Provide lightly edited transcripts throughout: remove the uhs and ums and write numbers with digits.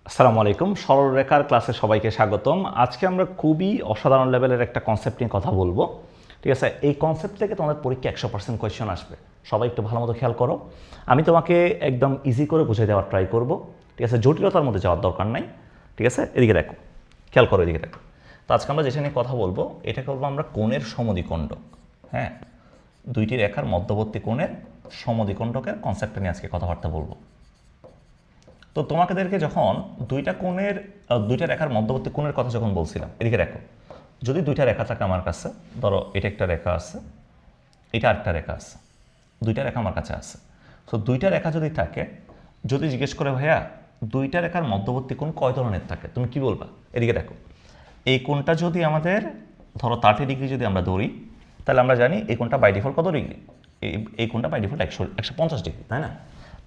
আসসালামু আলাইকুম, সরলরেখার ক্লাসে সবাইকে স্বাগতম। আজকে আমরা খুবই অসাধারণ লেভেলের একটা কনসেপ্ট নিয়ে কথা বলবো। ঠিক আছে, এই কনসেপ্ট থেকে তোমাদের পরীক্ষা 100% কোয়েশ্চেন আসবে। সবাই একটু ভালো মতো খেয়াল করো। আমি তোমাকে একদম ইজি করে বুঝিয়ে দেওয়ার ট্রাই করব। ঠিক আছে, জটিলতার মধ্যে যাওয়ার দরকার নাই। ঠিক আছে, এদিকে দেখো, খেয়াল করো, এদিকে দেখো। তো আজকে আমরা যেটা নিয়ে কথা বলবো, এটাকে বলবো আমরা কোণের সমদ্বিখণ্ডক। হ্যাঁ, দুইটি রেখার মধ্যবর্তী কোণের সমদ্বিখণ্ডকের কনসেপ্টটা নিয়ে আজকে কথাবার্তা বলবো। তো তোমাদেরকে যখন দুইটা রেখার মধ্যবর্তী কোণের কথা যখন বলছিলাম, এদিকে দেখো, যদি দুইটা রেখা থাকে আমার কাছে, ধরো এটা একটা রেখা আছে, এটা আরেকটা রেখা আছে, দুইটা রেখা আমার কাছে আছে। তো দুইটা রেখা যদি থাকে, যদি জিজ্ঞেস করে ভাইয়া দুইটা রেখার মধ্যবর্তী কোণ কয় ধরনের থাকে, তুমি কি বলবা? এদিকে দেখো, এই কোণটা যদি আমাদের ধরো 30 ডিগ্রি যদি আমরা ধরি, তাহলে আমরা জানি এই কোণটা বাই ডিফল্ট কত ডিগ্রি, এই কোণটা বাই ডিফল্ট 150 ডিগ্রি, তাই না?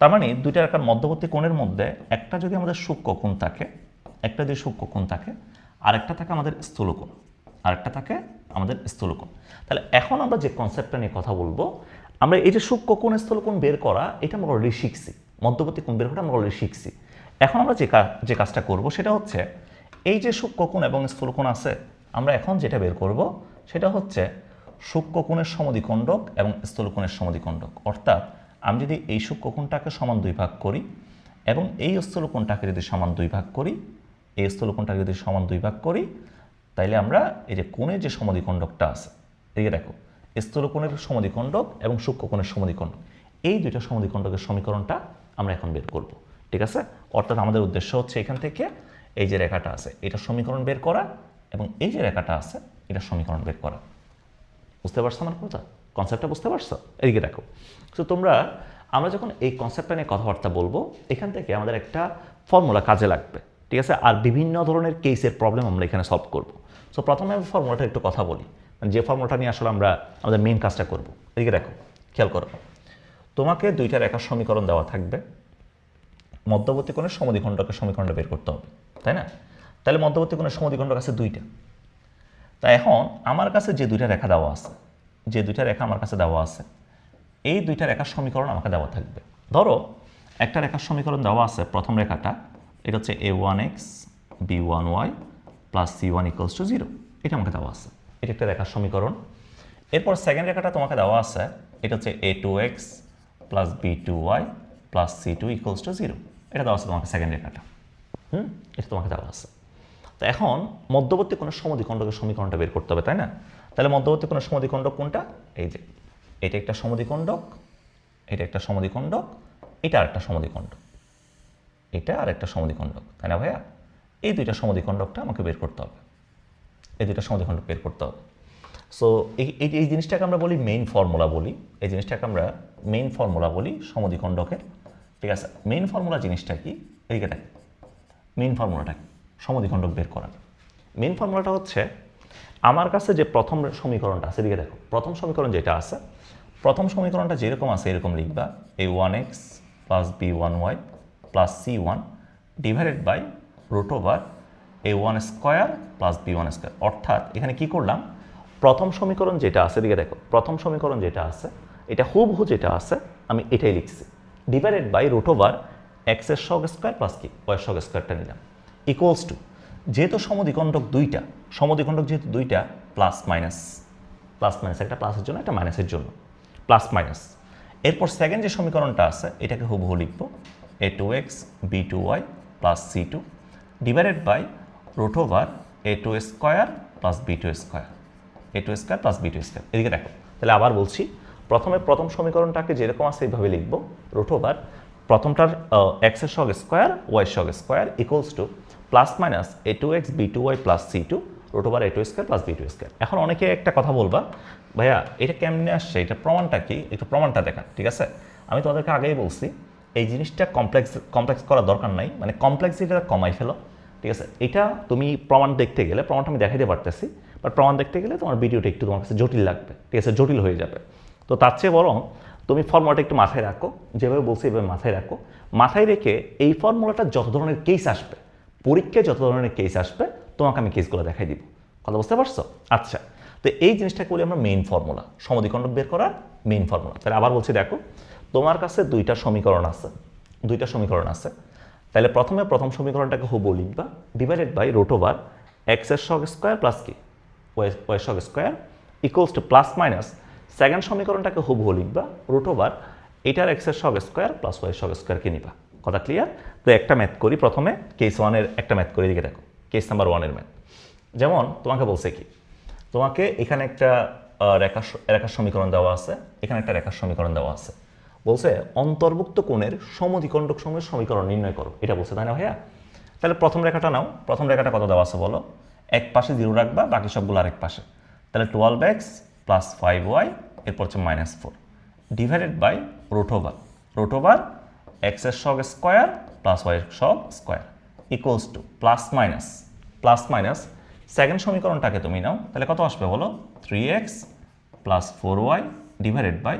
তার মানে দুইটা রেখার মধ্যবর্তী কোণের মধ্যে একটা যদি আমাদের সূক্ষ্ম কোণ থাকে, একটা যদি সূক্ষ্ম কোণ থাকে, আরেকটা থাকে আমাদের স্থূলকোণ, আরেকটা থাকে আমাদের স্থূলকোণ। তাহলে এখন আমরা যে কনসেপ্টটা নিয়ে কথা বলবো, আমরা এই যে সূক্ষ্ম কোণ স্থূলকোণ বের করা, এটা আমরা অলরেডি শিখছি। মধ্যবর্তী কোণ বের করা আমরা অলরেডি শিখছি। এখন আমরা যে কাজটা করব সেটা হচ্ছে, এই যে সূক্ষ্মকোণ এবং স্থূলকোণ আছে, আমরা এখন যেটা বের করব সেটা হচ্ছে সূক্ষ্মকোণের সমদ্বিখণ্ডক এবং স্থূলকোণের সমদ্বিখণ্ডক। অর্থাৎ আমি যদি এই সূক্ষ্মকোণটাকে সমান দুই ভাগ করি এবং এই স্থূলকোণটাকে যদি সমান দুই ভাগ করি, এই স্থূলকোণটাকে যদি সমান দুই ভাগ করি, তাইলে আমরা এই যে কোণের যে সমদ্বিখণ্ডকটা আছে, এই যে দেখো, স্থূলকোণের সমদ্বিখণ্ডক এবং সূক্ষ্মকোণের সমদ্বিখণ্ডক, এই দুইটা সমদ্বিখণ্ডকের সমীকরণটা আমরা এখন বের করব। ঠিক আছে, অর্থাৎ আমাদের উদ্দেশ্য হচ্ছে এখান থেকে এই যে রেখাটা আছে এটা সমীকরণ বের করা এবং এই যে রেখাটা আছে এটা সমীকরণ বের করা। বুঝতে পারছো আমার কথা? কনসেপ্টটা বুঝতে পারছো? এদিকে দেখো, তো আমরা যখন এই কনসেপ্টটা নিয়ে কথাবার্তা বলবো, এখান থেকে আমাদের একটা ফর্মুলা কাজে লাগবে। ঠিক আছে, আর বিভিন্ন ধরনের কেসের প্রবলেম আমরা এখানে সলভ করব। সো প্রথমে আমি ফর্মুলাটা একটু কথা বলি, যে ফর্মুলাটা নিয়ে আসলে আমরা আমাদের মেইন কাজটা করব। এদিকে দেখো, খেয়াল করো, তোমাকে দুইটা রেখার সমীকরণ দেওয়া থাকবে, মধ্যবর্তী কোণের সমদ্বিখণ্ডকের সমীকরণটা বের করতে হবে, তাই না? তাহলে মধ্যবর্তী কোণের সমদ্বিখণ্ডক আছে দুইটা। তা এখন আমার কাছে যে দুইটা রেখা দেওয়া আছে, যে দুইটা রেখা আমার কাছে দেওয়া আছে, এই দুইটা রেখার সমীকরণ আমাকে দেওয়া থাকবে। ধরো একটা রেখার সমীকরণ দেওয়া আছে, প্রথম রেখাটা এটা হচ্ছে a1x b1y plus c1 equals to 0, এটা আমাকে দেওয়া আছে, এটা একটা রেখার সমীকরণ। এরপর সেকেন্ড রেখাটা তোমাকে দেওয়া আছে, এটা হচ্ছে a2x plus b2y plus c2 equals to 0, এটা দেওয়া আছে তোমাকে সেকেন্ড রেখাটা। এটা তোমাকে দেওয়া আছে। তো এখন মধ্যবর্তী কোণের সমদ্বিখণ্ডকের সমীকরণটা বের করতে হবে, তাই না? তাহলে মধ্যবর্তী কোণের সমদ্বিখণ্ডক কোনটা? এই যে এটা একটা সমদ্বিখণ্ডক, এটা একটা সমদ্বিখণ্ডক, এটা আরেকটা সমদ্বিখণ্ডক, এটা আরেকটা সমদ্বিখণ্ডক, তাই না ভাইয়া? এই দুইটা সমদ্বিখণ্ডকটা আমাকে বের করতে হবে, এই দুইটা সমদ্বিখণ্ডক বের করতে হবে। সো এই জিনিসটাকে আমরা বলি মেইন ফর্মুলা বলি, এই জিনিসটাকে আমরা মেইন ফর্মুলা বলি সমদ্বিখণ্ডকের। ঠিক আছে, মেইন ফর্মুলা জিনিসটা কি? এদিকে দেখ, মেইন ফর্মুলাটা কি সমদ্বিখণ্ডক বের করার? মেইন ফর্মুলাটা হচ্ছে, আমার কাছে যে প্রথম সমীকরণটা আছে, এদিকে দেখো, প্রথম সমীকরণ যেটা আছে, প্রথম সমীকরণটা যেরকম আছে এরকম লিখবা, a1x plus b1y plus c1 divided by root over a1 square plus b1 square. অর্থাৎ এখানে কি করলাম, প্রথম সমীকরণ যেটা আছে, এদিকে দেখো, প্রথম সমীকরণ যেটা আছে এটা হুবহু যেটা আছে আমি এটাই লিখছি, ডিভাইডেড বাই রুট ওভার এক্সের সহগ স্কোয়ার প্লাস কি ওয়াই সহগ স্কোয়ারটা নিলাম, ইকুয়ালস টু, যেহেতু সমদ্বিখণ্ডক দুইটা, সমদ্বিখণ্ডক যেহেতু দুইটা, প্লাস মাইনাস, প্লাস মাইনাস, একটা প্লাসের জন্য একটা মাইনাসের জন্য, প্লাস মাইনাস। এরপর সেকেন্ড যে সমীকরণটা আছে এটাকে হুবহু লিখবো, a2x b2y plus c2 divided by root over a2 square plus b2 square, a2 square plus b2 square. এদিকে দেখো, তাহলে আবার বলছি, প্রথম সমীকরণটাকে যেরকম আছে এইভাবে লিখবো, রুট ওভার প্রথমটার এক্সের সহগ স্কোয়ার ওয়াই সহগ square equals to plus minus a2x b2y plus c2 root over a2 square plus b2 square. এখন অনেকে একটা কথা বলবা, ভাইয়া এটা কেমনে আসছে, এটা প্রমাণটা কি, একটু প্রমাণটা দেখা। ঠিক আছে, আমি তোমাদেরকে আগেই বলছি এই জিনিসটা কমপ্লেক্স করার দরকার নাই, মানে কমপ্লেক্সিটিটা কমাই ফেলো। ঠিক আছে, এটা তুমি প্রমাণ দেখতে গেলে, প্রমাণটা আমি দেখাইতে পারতেছি, বাট প্রমাণ দেখতে গেলে তোমার ভিডিওটা একটু তোমার কাছে জটিল লাগবে। ঠিক আছে, জটিল হয়ে যাবে। তো তার চেয়ে বরং তুমি ফর্মুলাটা একটু মাথায় রাখো, যেভাবে বলছি এভাবে মাথায় রাখো। মাথায় রেখে এই ফর্মুলাটা যত ধরনের কেস আসবে, পরীক্ষায় যত ধরনের কেস আসবে, তোমাকে আমি কেসগুলো দেখাই দিব। কথা বুঝতে পারছো? আচ্ছা, তো এই জিনিসটাকে বলি আমরা মেইন ফর্মুলা, সমদ্বিখণ্ডক বের করার মেইন ফর্মুলা। তাহলে আবার বলছি, দেখো, তোমার কাছে দুইটা সমীকরণ আছে, দুইটা সমীকরণ আছে। তাহলে প্রথমে প্রথম সমীকরণটাকে হুবহু লিখবা, divided by root over x এর সহগ স্কোয়ার প্লাস কি ওয়াই সহগ square equals to plus minus second সমীকরণটাকে হুবহু লিখবা, রুট ওভার এটার এক্স এর সহগ স্কোয়ার প্লাস ওয়াই সহগ স্কোয়ারকে নিবা। কথা ক্লিয়ার? তো একটা ম্যাথ করি, প্রথমে কেস ওয়ানের একটা ম্যাথ করে দিকে দেখো, কেস নাম্বার ওয়ানের ম্যাথ। যেমন তোমাকে বলছে কি, তোমাকে এখানে একটা রেখার সমীকরণ দেওয়া আছে, এখানে একটা রেখার সমীকরণ দেওয়া আছে, বলছে অন্তর্ভুক্ত কোণের সমদ্বিখণ্ডক সমূহের সমীকরণ নির্ণয় করো, এটা বলছে, তাই না ভাইয়া? তাহলে প্রথম রেখাটা নাও, প্রথম রেখাটা কত দেওয়া আছে বলো, এক পাশে 0 রাখবা, বাকি সবগুলো আরেক পাশে। তাহলে 12x প্লাস 5y এরপর হচ্ছে -4 divided by root over x এর সহগ স্কোয়ার প্লাস ওয়াই এর সহগ square equals to plus minus second সমীকরণটাকে তুমি নাও, তাহলে কত আসবে বলো, 3x plus 4y divided by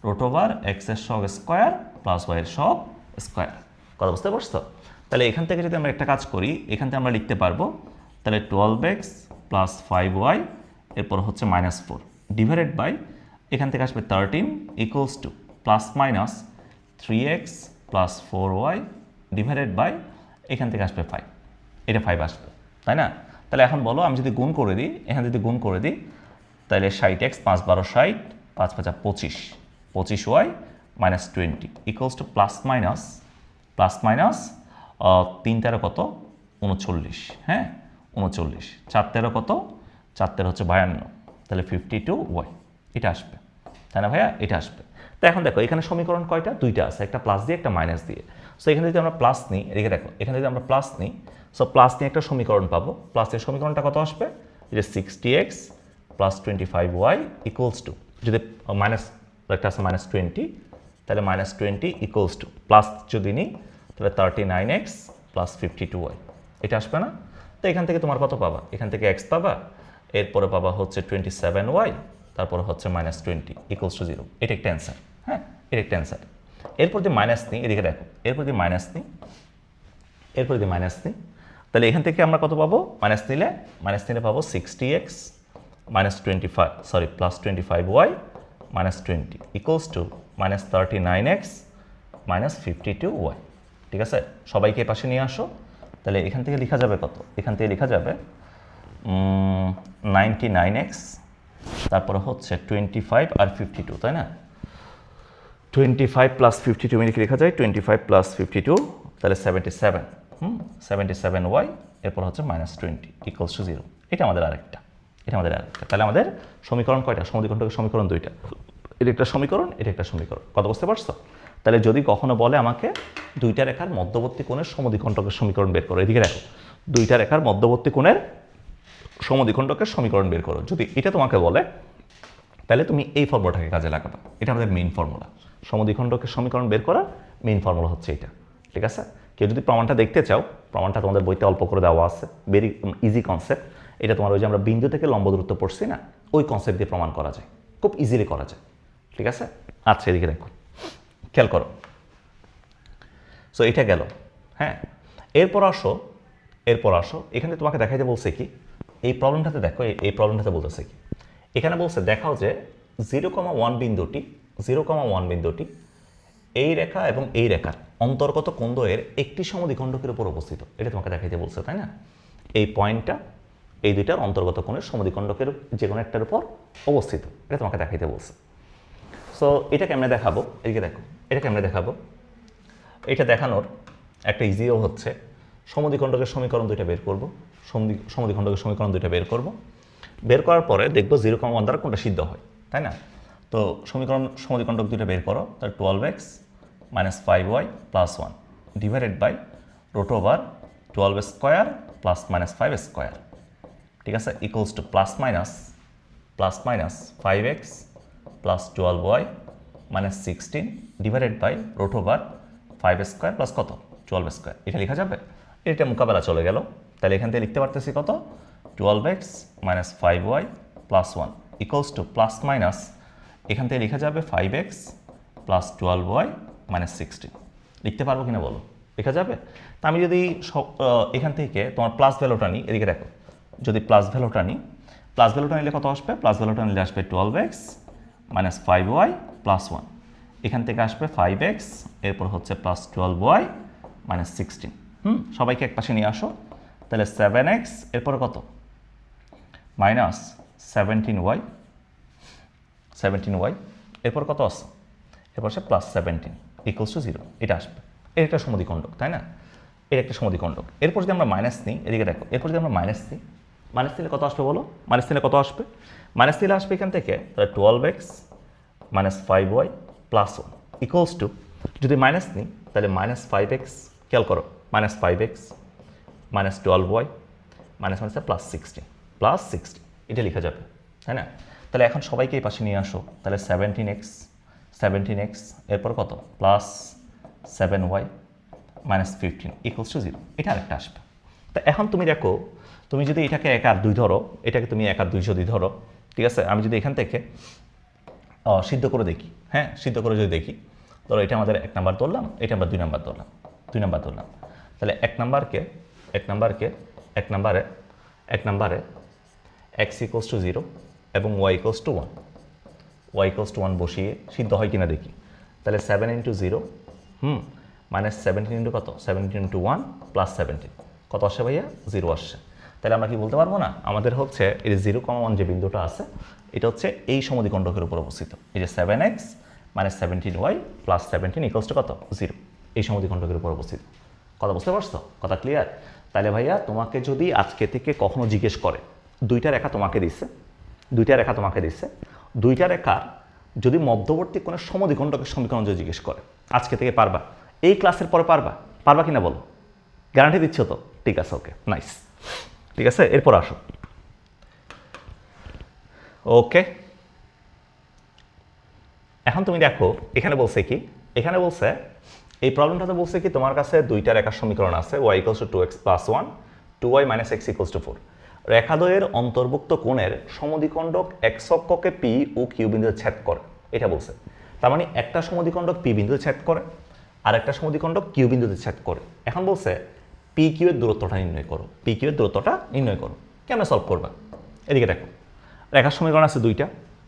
root over x এর সহগ স্কোয়ার প্লাস ওয়াই এর সহগ স্কোয়ার। কথা বুঝতে পারছো? তাহলে এখান থেকে যদি আমরা একটা কাজ করি, এখান থেকে আমরা লিখতে পারবো, তাহলে 12x প্লাস 5y এরপর হচ্ছে -4 ডিভাইডেড বাই এখান থেকে আসবে 13 equals to plus minus 3x plus 4y divided by এখান থেকে আসবে 5, এটা 5 আসবে, তাই না? তাহলে এখন বলো, আমি যদি গুণ করে দিই, এখানে যদি গুণ করে দিই, তাহলে 60x 5 12 60 5 5 25 25y -20 equals to plus minus 3 13 কত 39, হ্যাঁ 39, 4 13 কত, 4 13 হচ্ছে 52, তাহলে 52y এটা আসবে, তাই না ভাইয়া? এটা আসবে। তো এখন দেখো এখানে সমীকরণ কয়টা, দুইটা আছে, একটা প্লাস দিয়ে একটা মাইনাস দিয়ে। সো এখানে যদি আমরা প্লাস নিই, এদিকে দেখো, এখানে যদি আমরা প্লাস নিই, সো প্লাস নিয়ে একটা সমীকরণ পাবো, প্লাসের সমীকরণটা কত আসবে, যে 60x plus 25y equals to, যদি মাইনাস একটা আছে -20, তাহলে -20 ইকুয়ালস টু প্লাস যদি নিই, তাহলে 39x প্লাস 52y এটা আসবে না? তো এখান থেকে তোমার কত পাবা, এখান থেকে x পাবা, এরপরে পাবা হচ্ছে 27y, তারপরে হচ্ছে -20 ইকুয়ালস টু 0, এটা একটা অ্যান্সার, হ্যাঁ এটা একটা অ্যান্সার। এরপর যে মাইনাস নিই, এদিকে দেখো, এরপর যে মাইনাস নিই, তাহলে এখান থেকে আমরা কত পাবো, মাইনাস নিলে পাবো 60x plus 25y -20 equals to -39x -52y। ঠিক আছে, সবাইকে পাশে নিয়ে আসো, তাহলে এখান থেকে লেখা যাবে কত, এখান থেকে লেখা যাবে 99x, তারপরে হচ্ছে 25 আর 52, তাই না? 25 প্লাস 52 মিনিট লেখা যায়, 25 প্লাস 52 তাহলে 77, 77y এরপর হচ্ছে -20 ইকুয়ালস টু 0, এটা আমাদের আরেকটা। তাহলে আমাদের সমীকরণ কয়টা, সমদ্বিখণ্ডকের সমীকরণ দুইটা, এটা একটা সমীকরণ, এটা একটা সমীকরণ। কথা বুঝতে পারছো? তাহলে যদি কখনো বলে আমাকে দুইটা রেখার মধ্যবর্তী কোণের সমদ্বিখণ্ডকের সমীকরণ বের করো, এদিকে দেখো, দুইটা রেখার মধ্যবর্তী কোণের সমদ্বিখণ্ডকের সমীকরণ বের করো, যদি এটা তোমাকে বলে, তাহলে তুমি এই ফর্মুলাটাকে কাজে লাগাবা, এটা আমাদের মেইন ফর্মুলা। সমদ্বিখণ্ডকের সমীকরণ বের করার মেইন ফর্মুলা হচ্ছে এটা। ঠিক আছে, কেউ যদি প্রমাণটা দেখতে চাও, প্রমাণটা তোমাদের বইতে অল্প করে দেওয়া আছে, ভেরি ইজি কনসেপ্ট। এটা তোমার ওই যে আমরা বিন্দু থেকে লম্ব দূরত্ব পড়ছি না, ওই কনসেপ্ট দিয়ে প্রমাণ করা যায়, খুব ইজিলি করা যায়। ঠিক আছে, আচ্ছা এদিকে দেখো, খেয়াল করো। সো এটা গেল, হ্যাঁ। এরপর আসো, এখানে তোমাকে দেখাইতে বলছে কি, এই প্রবলেমটাতে দেখো, এই প্রবলেমটাতে বলতেছে কি, এখানে বলছে দেখাও যে 0,1 বিন্দুটি এই রেখা এবং এই রেখার অন্তর্গত কোণদ্বয়ের একটি সমদ্বিখণ্ডকের উপর অবস্থিত, এটা তোমাকে দেখাইতে বলছে, তাই না? এই পয়েন্টটা এই দুইটার অন্তর্গত কোণের সমদ্বিখণ্ডকের যে কোনো একটার উপর অবস্থিত, এটা তোমাকে দেখাইতে বলছে। সো এটা কেমনে দেখাবো, এদিকে দেখো, এটা কেমনে দেখাবো, এটা দেখানোর একটা ইজিও হচ্ছে, সমদ্বিখণ্ডকের সমীকরণ দুইটা বের করব, সমদ্বিখণ্ডকের সমীকরণ দুইটা বের করব, বের করার পরে দেখবো 0,1 দ্বারা কোনটা সিদ্ধ হয়, তাই না? তো সমদ্বিখণ্ডক দুইটা বের করো, তার 12x -5y + 1 divided by root over 12 square plus -5 square, ঠিক আছে, equals to plus minus 5x plus 12y -16 divided by root over 5 square plus কত 12 স্কোয়ার, এটা লেখা যাবে, এটা মোকাবেলা চলে গেল। তাহলে এখান থেকে লিখতে পারতেছি কত, 12x -5y + 1 equals to plus minus, এখান থেকে লেখা যাবে 5x প্লাস 12y -16, লিখতে পারবো কিনা বলো, লেখা যাবে? তা আমি যদি এখান থেকে তোমার প্লাস ভ্যালুটা নিই, এদিকে দেখো, যদি প্লাস ভ্যালুটা নিলে কত আসবে, প্লাস ভ্যালুটা নিলে আসবে 12x -5y + 1, এখান থেকে আসবে 5x, এরপর হচ্ছে প্লাস 12y -16। সবাইকে এক পাশে নিয়ে আসো, তাহলে 7x এরপরে কত -17y, 17y এরপর কত আছে, এরপর সে +17 = 0। এটা আসবে। এর একটা সমদ্বিখণ্ডক, তাই না? এর একটা সমদ্বিখণ্ডক। এরপর যদি আমরা মাইনাস নিই, এদিকে দেখো, এরপর যদি আমরা মাইনাস নিই, মাইনাস নিলে কত আসবে বলো? মাইনাস নিলে কত আসবে? মাইনাস নিলে আসবে এখান থেকে তাহলে 12x - 5y + 1 = যদি মাইনাস নিই তাহলে -5x, খেয়াল করো, -5x -12y -16 +16 এটা লেখা যাবে, তাই না? তাহলে এখন সবাইকে এই পাশে নিয়ে আসো, তাহলে 17x এরপর কত +7y -15 = 0। এটা আরেকটা আসবে। তা এখন তুমি দেখো, তুমি যদি এটাকে 1 আর 2 ধরো, এটাকে তুমি 1 আর 2 যদি ধরো, ঠিক আছে, আমি যদি এখান থেকে সিদ্ধ করে দেখি, হ্যাঁ, সিদ্ধ করে যদি দেখি, ধরো এটা আমাদের 1 নাম্বার ধরলাম, এটা আমরা 2 নাম্বার ধরলাম, 2 নাম্বার ধরলাম। তাহলে 1 নাম্বারে x = 0 এবং y = 1, y = 1 বসিয়ে সিদ্ধ হয় কিনা দেখি। তাহলে 7 × 0 -17 × কত, 17 × 1 +17 কত আসে ভাইয়া? 0 আসছে। তাহলে আমরা কি বলতে পারবো না, আমাদের হচ্ছে এই 0,1 যে বিন্দুটা আছে, এটা হচ্ছে এই সমদ্বিখণ্ডকের উপর অবস্থিত। এই যে 7x -17y +17 = কত? 0। এই সমদ্বিখণ্ডকের উপর অবস্থিত। কথা বুঝতে পারছো? কথা ক্লিয়ার? তাহলে ভাইয়া তোমাকে যদি আজকে থেকে কখনো জিজ্ঞেস করে, দুইটা রেখা তোমাকে দিচ্ছে, দুইটা রেখার যদি মধ্যবর্তী কোনো সমদ্বিখণ্ডকের সমীকরণ যদি জিজ্ঞেস করে, আজকে থেকে পারবা? এই ক্লাসের পরে পারবা কিনা বলো? গ্যারান্টি দিচ্ছ তো? ঠিক আছে, ওকে, নাইস। ঠিক আছে, এরপর আসো। ওকে, এখন তুমি দেখো এখানে বলছে কি, এখানে বলছে এই প্রবলেমটাতে বলছে কি, তোমার কাছে দুইটা রেখার সমীকরণ আছে, y = 2x + 1, 2y - x = 4। রেখাদ্বয়ের অন্তর্ভুক্ত কোণের সমদ্বিখণ্ডক x অক্ষকে p ও q বিন্দুতে ছেদ করে, এটা বলছে। তার মানে একটা সমদ্বিখণ্ডক p বিন্দুতে ছেদ করে আর একটা সমদ্বিখণ্ডক q বিন্দুতে ছেদ করে। এখন বলছে p q এর দূরত্বটা নির্ণয় করো, কেমন সলভ করবা? এদিকে দেখো, রেখার সমীকরণ আছে দুইটা,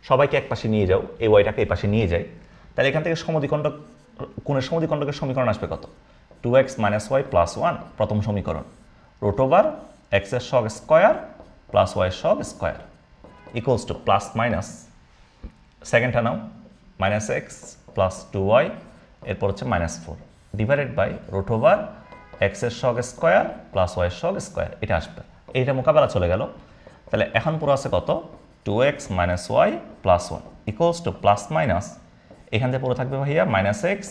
সবাইকে এক পাশে নিয়ে যাও, এই ওয়াইটাকে এই পাশে নিয়ে যাই, তাহলে এখান থেকে কোণের সমদ্বিখণ্ডকের সমীকরণ আসবে কত? 2x - y + 1 প্রথম সমীকরণ, √x এর সহগ স্কয়ার + y এর সহগ স্কয়ার = সেকেন্ডটা নাও, -x + 2y এরপর হচ্ছে -4 ডিভাইডেড বাই √x এর সহগ স্কয়ার + y এর সহগ স্কয়ার, এটা আসবে। এইটা মোকাবেলা চলে গেল। তাহলে এখন পুরো আছে কত? 2x - y + 1 = এখান থেকে পুরো থাকবে ভাইয়া -x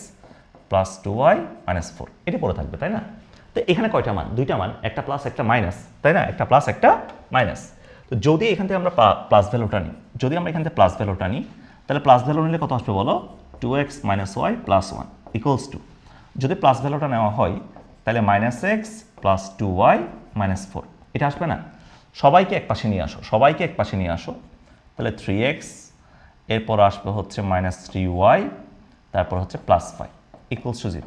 + 2y - 4, এটা পুরো থাকবে, তাই না? তো এখানে কয়টা মান? দুইটা মান, একটা প্লাস একটা মাইনাস, তাই না? একটা প্লাস একটা মাইনাস। তো যদি এখান থেকে আমরা প্লাস ভ্যালুটা নিই, তাহলে প্লাস ভ্যালু নিলে কত আসবে বলো? 2x - y + 1 = যদি প্লাস ভ্যালুটা নেওয়া হয় তাহলে -x + 2y - 4, এটা আসবে না? সবাইকে এক পাশে নিয়ে আসো, তাহলে 3x এরপর আসবে হচ্ছে -3y তারপর হচ্ছে +5 = 0।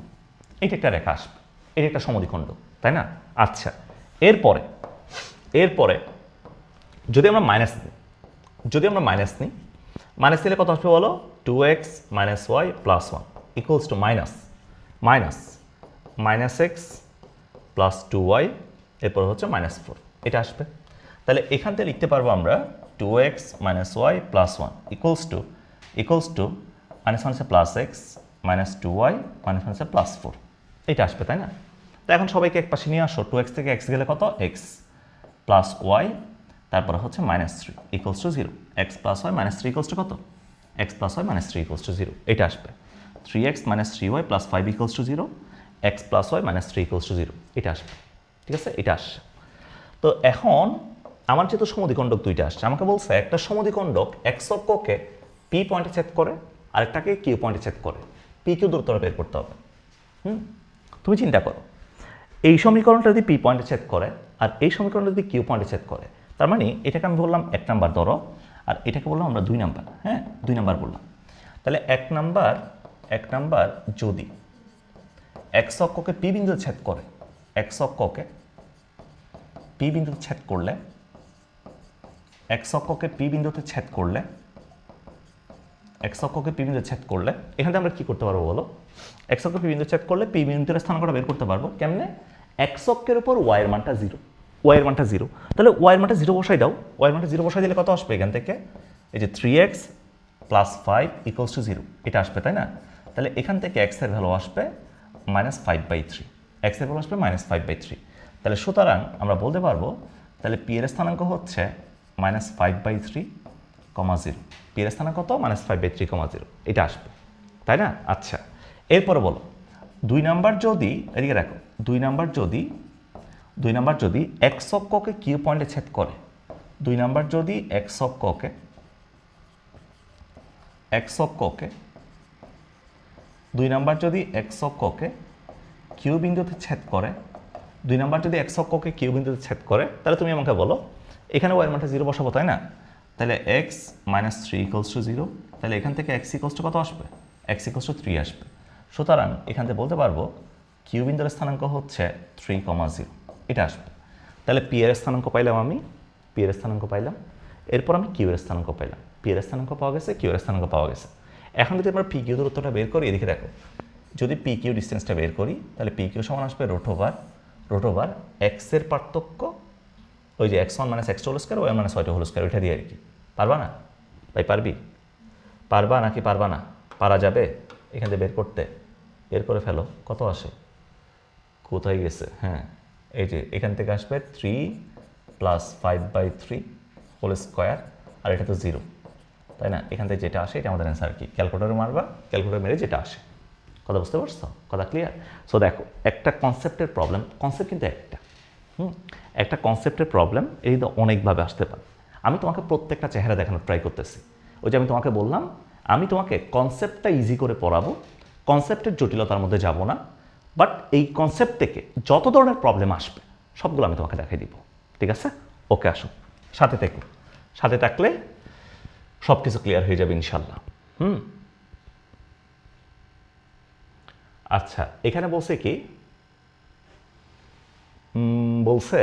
এইটা একটা রেখা আসবে, এটা একটা সমদ্বিখণ্ডক, তাই না? আচ্ছা, এরপরে যদি আমরা মাইনাস নিই, মাইনাস নিলে কত আসবে বলো? 2x - y + 1 - -x + 2y এরপর হচ্ছে -4, এটা আসবে। তাহলে এখান থেকে লিখতে পারবো আমরা 2x - y + 1 +x -2y +4, এটা আসবে, তাই না? তো এখন সবাইকে এক পাশে নিয়ে আসো, 2x থেকে x গেলে কত? x + y তারপরে হচ্ছে -3 = 0। x + y -3 = কত? x + y -3 = 0, এটা আসবে। 3x - 3y + 5 = 0, x + y -3 = 0, এটা আসবে। ঠিক আছে, এটা আসছে। তো এখন আমার যেহেতু সমদ্বিখণ্ডক দুইটা আসছে, আমাকে বলছে একটা সমদ্বিখণ্ডক x অক্ষকে p পয়েন্টে ছেদ করে আরেকটাকে q পয়েন্টে ছেদ করে, p q দূরত্বটা বের করতে হবে। তুমি চিন্তা করো, এই সমীকরণটা যদি p পয়েন্টে ছেদ করে আর এই সমীকরণটা যদি q পয়েন্টে ছেদ করে, তার মানে এটাকে আমি বললাম 1 নাম্বার ধরো আর এটাকে বললাম আমরা 2 নাম্বার, হ্যাঁ, 2 নাম্বার বললাম। তাহলে 1 নাম্বার যদি x অক্ষকে p বিন্দুতে ছেদ করে, x অক্ষকে p বিন্দুতে ছেদ করলে এখান থেকে আমরা কি করতে পারবো বলো? এক্স অক্ষে পি বিন্দু ছেদ করলে পি বিন্দুর স্থানাঙ্কটা বের করতে পারবো কেমনে? এক্স অক্ষের উপর ওয়াইয়ের মানটা 0, ওয়াইয়ের মানটা 0, তাহলে ওয়াইয়ের মানটা 0 বসাই দাও। ওয়াইয়ের মানটা 0 বসাই দিলে কত আসবে এখান থেকে? এই যে 3x + 5 = 0, এটা আসবে, তাই না? তাহলে এখান থেকে x এর ভ্যালু আসবে -5/3, x এর ভ্যালু আসবে -5/3। তাহলে সুতরাং আমরা বলতে পারবো তাহলে পি এর স্থানাঙ্ক হচ্ছে -5/3, 0। পি এর স্থানাঙ্ক কত? -5/3, 0, এটা আসবে, তাই না? আচ্ছা, এরপরে বলো 2 নাম্বার যদি, এদিকে রাখো, 2 নাম্বার যদি এক্স অক্ষকে কিউ পয়েন্টে ছেদ করে, 2 নাম্বার যদি এক্স অক্ষকে কিউ বিন্দুতে ছেদ করে, 2 নাম্বার যদি এক্স অক্ষকে কিউ বিন্দুতে ছেদ করে, তাহলে তুমি আমাকে বলো এখানে ওয়াই মানটা 0 বসাবো, তাই না? তাহলে x - 3 = 0, তাহলে এখান থেকে x = কত আসবে? x = 3 আসবে। সুতরাং এখান থেকে বলতে পারবো কিউ বিন্দুর স্থানাঙ্ক হচ্ছে 3, 0, এটা আসবে। তাহলে পি এর স্থানাঙ্ক পাইলাম আমি, এরপর আমি কিউ এর স্থানাঙ্ক পাইলাম। পি এর স্থানাঙ্ক পাওয়া গেছে, কিউ এর স্থানাঙ্ক পাওয়া গেছে। এখন যদি আমরা পি কিউ দূরত্বটা বের করি, এদিকে দেখো, যদি পি কিউ ডিস্টেন্সটা বের করি তাহলে পি কিউ সমান আসবে √, এক্স এর পার্থক্য, ওই যে x1 - x2 whole square, y1 - y2 whole square, ওইটা দিয়ে আর কি। পারবা না ভাই? পারবা নাকি পারবা না? পারা যাবে এখান থেকে বের করতে? বের করে ফেলো, কত আসে? কোথায় গেছে? হ্যাঁ, এই যে এখান থেকে আসবে 3 + 5/3 হোল স্কয়ার, আর এটা তো 0, তাই না? এখান থেকে যেটা আসে এটা আমাদের অ্যান্সার। কি ক্যালকুলেটরে মারবা, ক্যালকুলেটর মেরে যেটা আসে। কথা বুঝতে পারছো? কথা ক্লিয়ার? সো দেখো, একটা কনসেপ্টের প্রবলেম, কনসেপ্ট কিন্তু একটা কনসেপ্টের প্রবলেম এই তো অনেকভাবে আসতে পারে। আমি তোমাকে প্রত্যেকটা চেহারা দেখানোর ট্রাই করতেছি। ওই যে আমি তোমাকে বললাম, আমি তোমাকে কনসেপ্টটা ইজি করে পড়াবো, কনসেপ্টের জটিলতার মধ্যে যাব না, বাট এই কনসেপ্ট থেকে যত ধরনের প্রবলেম আসবে সবগুলো আমি তোমাকে দেখাই দিব, ঠিক আছে? ওকে, আসো, সাথে থাকলে সব কিছু ক্লিয়ার হয়ে যাবে ইনশাল্লাহ। আচ্ছা, এখানে বলছে কি, বলছে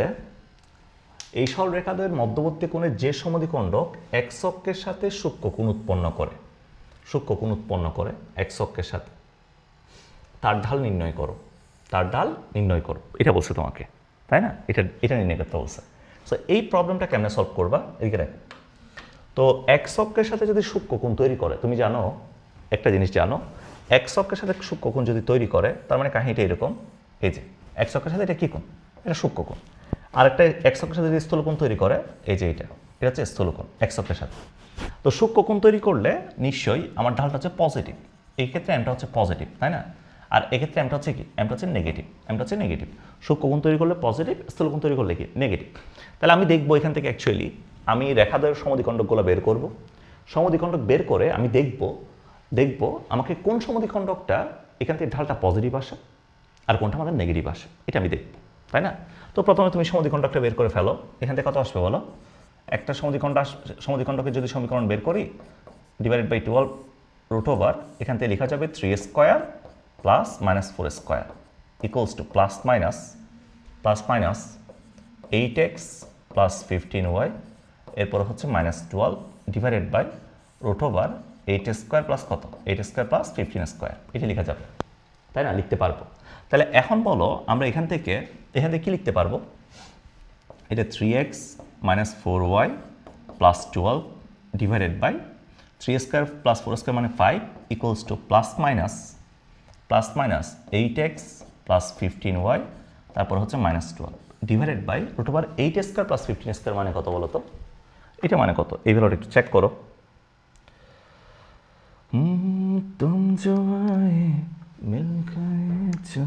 এই সরলরেখাদ্বয়ের মধ্যবর্তী কোণের যে সমদ্বিখণ্ডক এক্স অক্ষের সাথে সূক্ষ্মকোণ উৎপন্ন করে এক্স অক্ষের সাথে, তার ঢাল নির্ণয় করো, এটা বলছে তোমাকে, তাই না? এটা নির্ণয় করতে বলছে। সো এই প্রবলেমটা কেমনে সলভ করবা, এদিকে দেখো। তো এক্স অক্ষের সাথে যদি সূক্ষ্মকোণ তৈরি করে, তুমি জানো একটা জিনিস, এক্স অক্ষের সাথে সূক্ষ্মকোণ যদি তৈরি করে, তার মানে কাহিনীটা এরকম, এই যে এক্স অক্ষের সাথে এটা কি কোণ? এটা সূক্ষ্মকোণ। আরেকটা এক্স অক্ষের সাথে যদি স্থূলকোণ তৈরি করে, এই যে এটা হচ্ছে স্থূলকোণ এক্স অক্ষের সাথে। তো সূক্ষ্মকোণ তৈরি করলে নিশ্চয়ই আমার ঢালটা হচ্ছে পজিটিভ, এই ক্ষেত্রে এমটা হচ্ছে পজিটিভ, তাই না? আর এক্ষেত্রে এমটা হচ্ছে কি? এমটা হচ্ছে নেগেটিভ। সূক্ষ্মকোণ তৈরি করলে পজিটিভ, স্থূলকোণ তৈরি করলে কি? নেগেটিভ। তাহলে আমি দেখবো এখান থেকে অ্যাকচুয়ালি আমি রেখাদ্বয়ের সমদ্বিখণ্ডকগুলো বের করব। সমদ্বিখণ্ডক বের করে আমি দেখব আমাকে কোন সমদ্বিখণ্ডকটা এখান থেকে ঢালটা পজিটিভ আসে আর কোনটা আমাদের নেগেটিভ আসে, এটা আমি দেখব, তাই না? তো প্রথমে তুমি সমদ্বিখণ্ডকটা বের করে ফেলো। এখান থেকে কত আসবে বলো? একটা সমদ্বিখণ্ডকের যদি সমীকরণ বের করি, /12 √, এখান থেকে লেখা যাবে 3² + -4² = +/8x + 15y, এরপর হচ্ছে -12 / √8² প্লাস কত? 8² + 15², এটা লেখা যাবে, তাই না? লিখতে পারবো। তাহলে এখন বলো আমরা এখান থেকে কি লিখতে পারবো? এটা 3x - 4y + 12 / 3² + 4² মানে 5 = +/8x + 15y, তারপর হচ্ছে -12 /√8² + 15² মানে কত বলো তো? এটা মানে কত? এই ভ্যালুটা একটু চেক করো। तुम जो आए मिल गए जो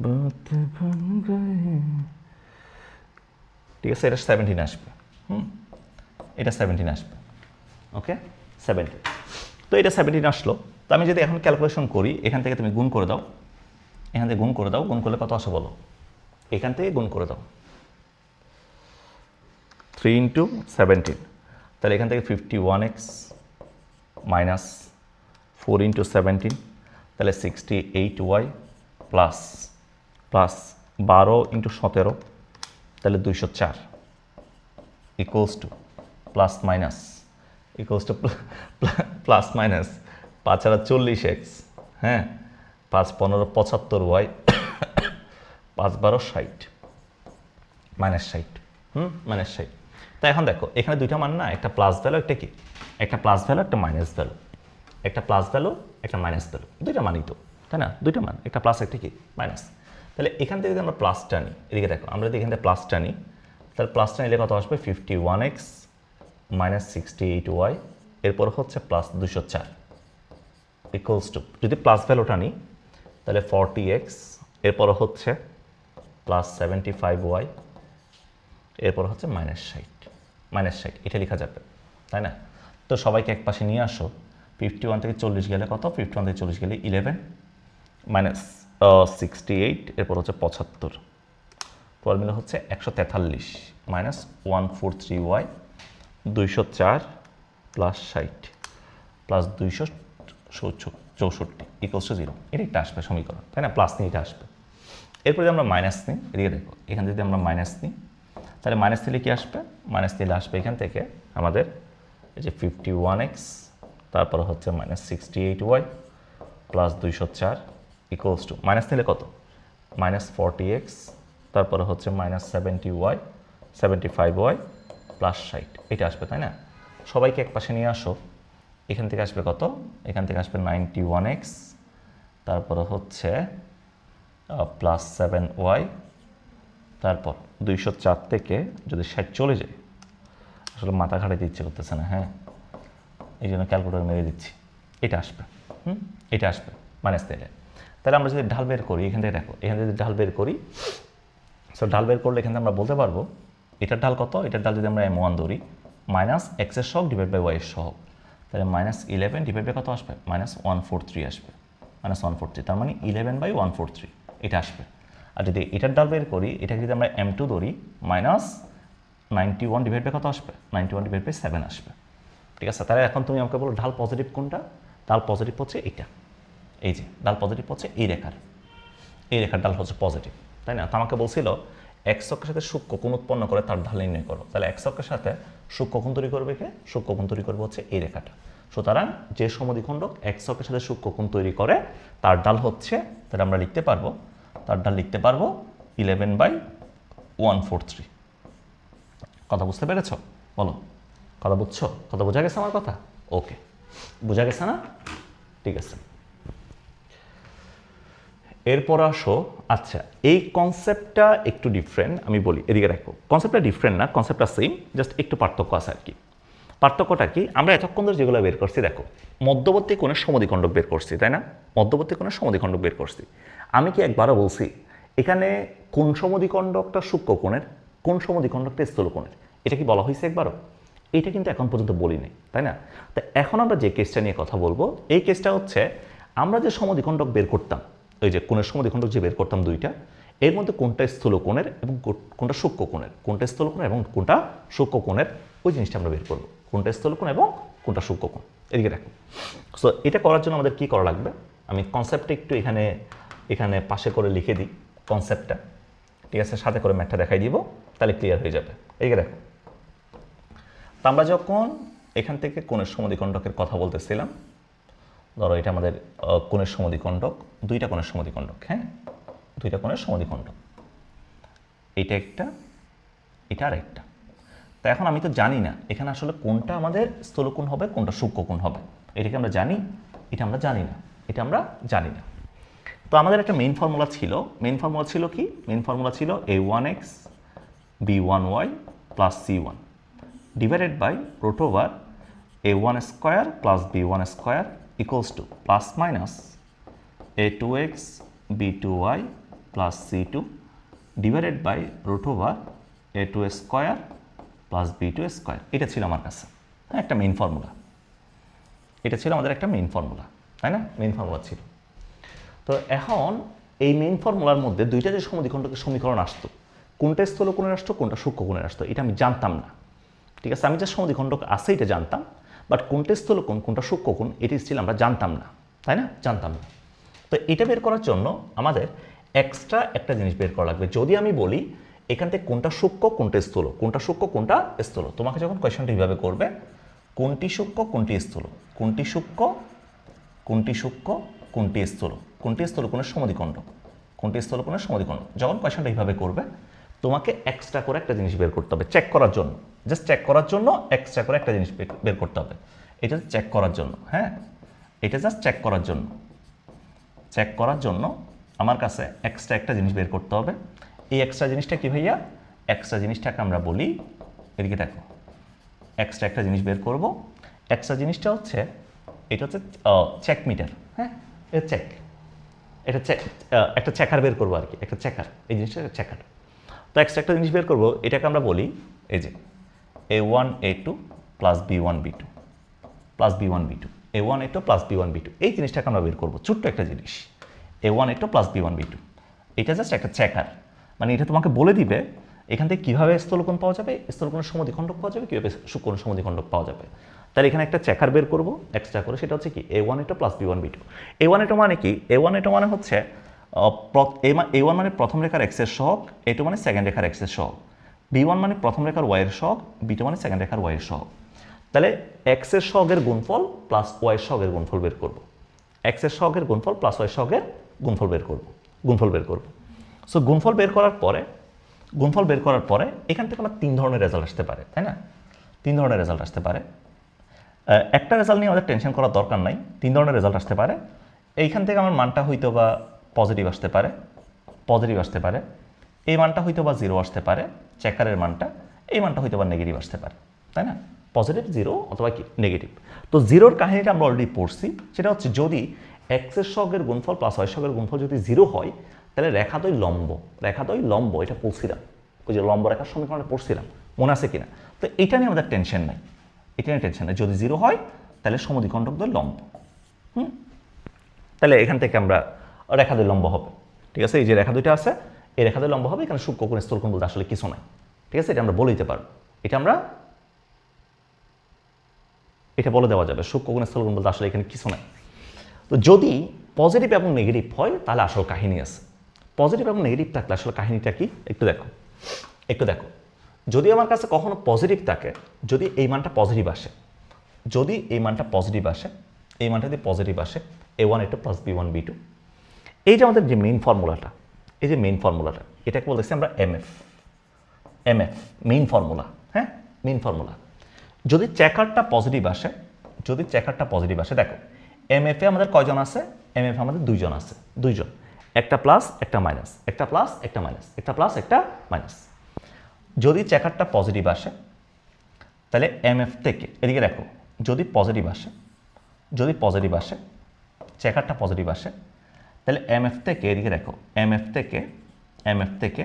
बात बन गए, ঠিক আছে? এটা 17 আসবে। এটা 17 আসবে, ওকে? 17। তো এটা 17 আসলো। তো আমি যদি এখন ক্যালকুলেশন করি, এখান থেকে তুমি গুণ করে দাও, গুণ করলে কত আসে বলো? এখান থেকে গুণ করে দাও, 3 × 17, তাহলে এখান থেকে 51x - 4 × 17, তাহলে 68y প্লাস 12 × 17, তাহলে 204 +- 5 × 40x, হ্যাঁ, 5×15 = 75y, 5×12 = 60, -60, -60। তো এখন দেখো এখানে দুইটা মান না, একটা প্লাস ভ্যালু, একটা কি, একটা প্লাস ভ্যালু, একটা মাইনাস ভ্যালু, একটা প্লাস ভ্যালু, একটা মাইনাস ভ্যালু, দুইটা মানই তো, তাই না? দুইটা মান, একটা প্লাস, একটা কি, মাইনাস। তাহলে এখান থেকে যদি আমরা প্লাসটা নিই, এদিকে দেখো আমরা যদি এখান থেকে প্লাসটা নিই, তাহলে প্লাসটা নিলে কত আসবে? 51x - 68y, এরপর হচ্ছে প্লাস 204 ইকুয়ালস টু, যদি প্লাস ভ্যালুটা নিই তাহলে 40x, এরপর হচ্ছে প্লাস 75y, এরপর হচ্ছে -60, এটা লেখা যাবে, তাই না? তো সবাইকে এক পাশে নিয়ে আসো। 51 থেকে 40 গেলে কত? 51 থেকে 40 গেলে 11 - 68, এরপর হচ্ছে 75, পর মিলে হচ্ছে 143 - 143y, 204 plus 60 plus 264 equals to 0। এটা একটা আসবে সমীকরণ, তাই না? প্লাস নিয়ে এটা আসবে। এরপর যদি আমরা মাইনাস নিই, এদিকে দেখো এখানে যদি আমরা মাইনাস নিই, তাহলে মাইনাস নিলে কি আসবে? মাইনাস নিলে আসবে এখান থেকে আমাদের এই যে 51x, তারপর হচ্ছে -68y plus 204 equals to, minus নিলে কত? -40x, তারপরে হচ্ছে -70y 75y প্লাস 60, এটা আসবে, তাই না? সবাইকে এক পাশে নিয়ে আসো। এখান থেকে আসবে কত? এখান থেকে আসবে 91x, তারপরে হচ্ছে প্লাস 7y, তারপর 204 থেকে যদি 60 চলে যায়, আসলে মাথা ঘাটাইতে ইচ্ছে করতেছে না, হ্যাঁ, এই জন্য ক্যালকুলেটর মেরে দিচ্ছি, এটা আসবে, এটা আসবে মাইনাস দিলে। তাহলে আমরা যদি ঢাল বের করি, এখান থেকে দেখো এখানে যদি ঢাল বের করি, সো ঢাল বের করলে এখান থেকে আমরা বলতে পারবো এটার ঢাল কত? এটার ঢাল যদি আমরা m1 ধরি, মাইনাস এক্সের সহগ ডিভাইড বাই ওয়াই এর সহগ, তাহলে -11 ডিভাইড বাই কত আসবে? -143 আসবে, -143, তার মানে 11/143 এটা আসবে। আর যদি এটার ঢাল বের করি, এটাকে যদি আমরা m2 ধরি, -91 ডিভাইড বাই কত আসবে? 91 ডিভাইড বাই 7 আসবে, ঠিক আছে? তাহলে এখন তুমি আমাকে বলো ঢাল পজিটিভ কোনটা? ঢাল পজিটিভ হচ্ছে এটা, এই যে ঢাল পজিটিভ হচ্ছে এই রেখার ঢাল হচ্ছে পজিটিভ, তাই না? তো আমাকে বলছিল এক্স অক্ষের সাথে সূক্ষ্ম কোণ উৎপন্ন করে তার ঢাল নির্ণয় করো। তাহলে এক্স অক্ষের সাথে সূক্ষ্ম কোণ তৈরি করবে কে? সূক্ষ্ম কোণ তৈরি করবে হচ্ছে এই রেখাটা। সুতরাং যে সমদ্বিখণ্ডক এক্স অক্ষের সাথে সূক্ষ্ম কোণ তৈরি করে তার ঢাল হচ্ছে, তাহলে আমরা লিখতে পারবো, তার ঢাল লিখতে পারবো 11/143। কথা বুঝতে পেরেছ? বলো, কথা বুঝছো? কথা বোঝা গেছে আমার কথা? ওকে, বোঝা গেছে না? ঠিক আছে। এরপর আসো, আচ্ছা এই কনসেপ্টটা একটু ডিফারেন্ট, আমি বলি এদিকে রাখো। কনসেপ্টটা ডিফারেন্ট না, কনসেপ্টটা সেম, জাস্ট একটু পার্থক্য আছে আর কি। পার্থক্যটা কি? আমরা এতক্ষণ ধরে যেগুলো বের করছি, দেখো মধ্যবর্তী কোণের সমদ্বিখণ্ডক বের করছি, তাই না? মধ্যবর্তী কোণের সমদ্বিখণ্ডক বের করছি। আমি কি একবারও বলছি এখানে কোন সমদ্বিখণ্ডকটা সূক্ষ্ম কোণের, কোন সমদ্বিখণ্ডকটা স্থূল কোণের? এটা কি বলা হয়েছে একবারও? এটা কিন্তু এখন পর্যন্ত বলি নাই, তাই না? তো এখন আমরা যে কেসটা নিয়ে কথা বলবো, এই কেসটা হচ্ছে আমরা যে সমদ্বিখণ্ডক বের করতাম, ওই যে কোণের সমদ্বিখণ্ডক যে বের করতাম দুইটা, এর মধ্যে কোনটা স্থূল কোণের এবং কোনটা সূক্ষ্ম কোণের, কোনটা স্থূল কোণের এবং কোনটা সূক্ষ্ম কোণের, ওই জিনিসটা আমরা বের করবো, কোনটা স্থূল কোণ এবং কোনটা সূক্ষ্ম কোণ। এদিকে দেখো, সো এটা করার জন্য আমাদের কি করা লাগবে? আমি কনসেপ্টটা একটু এখানে পাশে করে লিখে দিই কনসেপ্টটা, ঠিক আছে? সাথে করে ম্যাথটা দেখাই দিব, তাহলে ক্লিয়ার হয়ে যাবে। এদিকে দেখো, তা আমরা যখন এখান থেকে কোণের সমদ্বিখণ্ডকের কথা বলতেছিলাম, ধরো এটা আমাদের কোণের সমদ্বিখণ্ডক, দুইটা কোণের সমদ্বিখণ্ডক, হ্যাঁ, দুইটা কোণের সমদ্বিখণ্ডক, এইটা একটা, এটা আর একটা। তা এখন আমি তো জানি না এখানে আসলে কোনটা আমাদের স্থূলকোণ হবে, কোনটা সূক্ষ্মকোণ হবে। এটাকে আমরা জানি, এটা আমরা জানি না, এটা আমরা জানি না। তো আমাদের একটা মেইন ফর্মুলা ছিল, মেইন ফর্মুলা ছিল কি? মেইন ফর্মুলা ছিল a1x b1y plus c1 divided by root over a1 square plus b1 square equals to plus minus a2x b2y plus c2 divided by root over a2 square plus b2 square. এটা ছিল আমার কাছে, হ্যাঁ, একটা main formula. এটা ছিল আমাদের একটা মেইন ফর্মুলা, তাই না? মেইন ফর্মুলা ছিল। তো এখন এই মেইন ফর্মুলার মধ্যে দুইটা যে সমদ্বিখণ্ডকের সমীকরণ আসতো, কোনটা স্থূলকোণের আসতো, কোনটা সূক্ষ্মকোণের আসতো, এটা আমি জানতাম না, ঠিক আছে? আমি যে সমদ্বিখণ্ডক আছে এটা জানতাম, বাট কোনটা স্থূলকোণ কোনটা সূক্ষ্মকোণ এটা স্টিল আমরা জানতাম না, তাই না? জানতাম না। তো এটা বের করার জন্য আমাদের এক্সট্রা একটা জিনিস বের করা লাগবে। যদি আমি বলি এখান থেকে কোনটা সূক্ষ্ম কোনটা স্থূল, কোনটা সূক্ষ্ম কোনটা স্থূল, তোমাকে যখন কোয়েশ্চনটা এইভাবে করবে, কোনটি সূক্ষ্ম কোনটি স্থূল, কোনটি সূক্ষ্ম কোনটি সূক্ষ্ম কোনটি স্থূল, কোনটি স্থলকোণের সমদ্বিখণ্ড, কোনটি স্থলকোণের সমদ্বিখণ্ড। যখন কোয়েশ্চনটা এইভাবে করবে তোমাকে এক্সট্রা করে একটা জিনিস বের করতে হবে চেক করার জন্য, জাস্ট চেক করার জন্য এক্সট্রা করে একটা জিনিস বের করতে হবে। এটা চেক করার জন্য, হ্যাঁ, এটা জাস্ট চেক করার জন্য, চেক করার জন্য আমার কাছে এক্সট্রা একটা জিনিস বের করতে হবে। এই এক্সট্রা জিনিসটা কি ভাইয়া? এক্সট্রা জিনিসটাকে আমরা বলি, এদিকে দেখো, এক্সট্রা একটা জিনিস বের করব। এক্সট্রা জিনিসটা হচ্ছে, এটা হচ্ছে চেক মিটার, হ্যাঁ, এটা চেক, এটা চেক, একটা চেকার বের করবো আর কি, একটা চেকার, এই জিনিসটা চেকার। তো এক্সট্রা একটা জিনিস বের করবো, এটাকে আমরা বলি এই যে A1 A2 plus B1 B2 plus B1 B2, A1 A2 plus B1 B2, এই জিনিসটাকে আমরা বের করবো, ছোট্ট একটা জিনিস, A1 A2 plus B1 B2। এটা জাস্ট একটা চেকার, মানে এটা তোমাকে বলে দিবে এখান থেকে কীভাবে স্থলকোণ পাওয়া যাবে, স্থলকোণের সমদ্বিখণ্ডক পাওয়া যাবে, কীভাবে সূক্ষ্মকোণের সমদ্বিখণ্ডক পাওয়া যাবে। তাহলে এখানে একটা চেকার বের করবো এক্সট্রা করে, সেটা হচ্ছে কি A1 A2 plus B1 B2। A1 A2 মানে কি? A1 A2 মানে হচ্ছে A1 মানে প্রথম রেখার এক্সের সহগ, A2 মানে সেকেন্ড রেখার এক্সের সহগ, B1 মানে প্রথম রেখার ওয়াইয়ের সহগ, B2 মানে সেকেন্ড রেখার ওয়াইয়ের সহগ। তাহলে এক্সের সহগের গুণফল প্লাস ওয়াইয়ের সহগের গুণফল বের করবো, এক্সের সহগের গুণফল প্লাস ওয়াইয়ের সহগের গুণফল বের করবো, গুণফল বের করবো। সো গুণফল বের করার পরে এখান থেকে আমার 3 ধরনের রেজাল্ট আসতে পারে, তাই না? 3 ধরনের রেজাল্ট আসতে পারে। একটা রেজাল্ট নিয়ে আমাদের টেনশন করার দরকার নাই, 3 ধরনের রেজাল্ট আসতে পারে। এইখান থেকে আমার মানটা হয়তো বা পজিটিভ আসতে পারে, পজিটিভ আসতে পারে, এই মানটা হয়তো বা 0 আসতে পারে, চেকারের মানটা, এই মানটা হয়তো বা নেগেটিভ আসতে পারে, তাই না? পজিটিভ, 0 অথবা কি নেগেটিভ। তো 0-র কাহিনীটা আমরা অলরেডি পড়ছি, সেটা হচ্ছে যদি এক্সের সহগের গুণফল প্লাস ওয়াই সহগের গুণফল যদি 0 হয়, তাহলে রেখাদ্বয় লম্ব, রেখাদ্বয় লম্ব, এটা পড়ছিলাম, ওই যে লম্ব রেখার সমীকরণে পড়ছিলাম, মনে আছে কিনা? তো এটা নিয়ে আমাদের টেনশন নাই, এটা নিয়ে টেনশন নেই। যদি 0 হয় তাহলে সমদ্বিখণ্ডকদ্বয় লম্ব, তাহলে এখান থেকে আমরা রেখাদ্বয় লম্ব হবে, ঠিক আছে? এই যে রেখা দুইটা আছে, এই রেখাদ্বয় লম্ব হবে, এখানে সূক্ষ্মকোণ স্থলকোণ বলতে আসলে কিছু নাই, ঠিক আছে? এটা আমরা বলে দিতে পারবো, এটা বলে দেওয়া যাবে, সূক্ষ্মকোণ স্থলকোণ বলতে আসলে এখানে কিছু নাই। তো যদি পজিটিভ এবং নেগেটিভ হয় তাহলে আসল কাহিনী আছে। পজিটিভ এবং নেগেটিভ থাকলে আসলে কাহিনীটা কি একটু দেখো। যদি আমার কাছে কখনো পজিটিভ থাকে, যদি এই মানটা পজিটিভ আসে, যদি এই মানটা পজিটিভ আসে, এই মানটা যদি পজিটিভ আসে, A1 A2 plus B1 B2, এই যে আমাদের যে মেইন ফর্মুলাটা, এই যে মেইন ফর্মুলাটা, এটাকে বলতেছি আমরা MF, মেইন ফর্মুলা, হ্যাঁ, মেইন ফর্মুলা। যদি চেকারটা পজিটিভ আসে, যদি চেকারটা পজিটিভ আসে, দেখো MF এ আমাদের কয়জন আছে? MF আমাদের 2 জন আছে, 2 জন, একটা প্লাস একটা মাইনাস, একটা প্লাস একটা মাইনাস, একটা প্লাস একটা মাইনাস। যদি চেকারটা পজিটিভ আসে তাহলে MF থেকে, এদিকে দেখো, যদি পজিটিভ আসে, যদি পজিটিভ আসে, চেকারটা পজিটিভ আসে, তাহলে MF থেকে, এদিকে দেখো, MF থেকে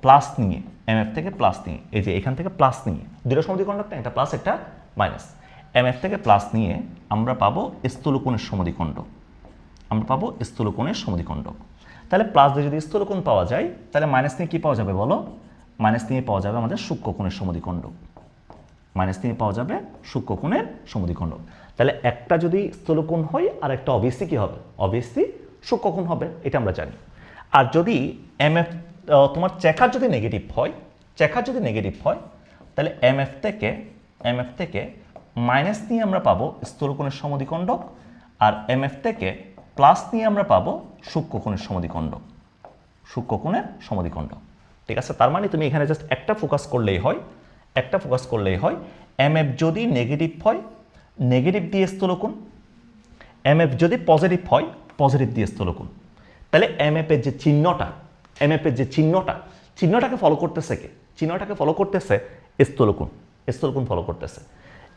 প্লাস নিয়ে, MF থেকে প্লাস নিয়ে, এই যে এখান থেকে প্লাস নিয়ে, দুটো সমদ্বিখণ্ডক না, একটা প্লাস একটা মাইনাস, MF থেকে প্লাস নিয়ে আমরা পাবো স্থূলকোণের সমদ্বিখণ্ডক, আমরা পাবো স্থূলকোণের সমদ্বিখণ্ডক। তাহলে প্লাস দিয়ে যদি স্থূলকোণ পাওয়া যায়, তাহলে মাইনাস নিয়ে কি পাওয়া যাবে বলো? মাইনাস নিয়ে পাওয়া যাবে আমাদের সূক্ষ্মকোণের সমদ্বিখণ্ডক, মাইনাস নিয়ে পাওয়া যাবে সূক্ষ্মকোণের সমদ্বিখণ্ডক। তাহলে একটা যদি স্থূলকোণ হয় আর একটা অবভিয়াসলি কি হবে? অবভিয়াসলি সূক্ষ্মকোণ হবে, এটা আমরা জানি। আর যদি MF তোমার চেকার যদি নেগেটিভ হয়, তাহলে MF থেকে মাইনাস নিয়ে আমরা পাবো স্থূলকোণের সমদ্বিখণ্ডক, আর MF থেকে প্লাস নিয়ে আমরা পাবো সূক্ষ্মকোণের সমদ্বিখণ্ডক, ঠিক আছে? তার মানে তুমি এখানে জাস্ট একটা ফোকাস করলেই হয়, MF যদি নেগেটিভ হয়, নেগেটিভ দিয়ে স্থূলকোণ, MF যদি পজিটিভ হয়, পজিটিভ দিয়ে স্থূলকোণ। তাহলে MF এর যে চিহ্নটাকে ফলো করতেছে কে? চিহ্নটাকে ফলো করতেছে স্থূলকোণ ফলো করতেছে।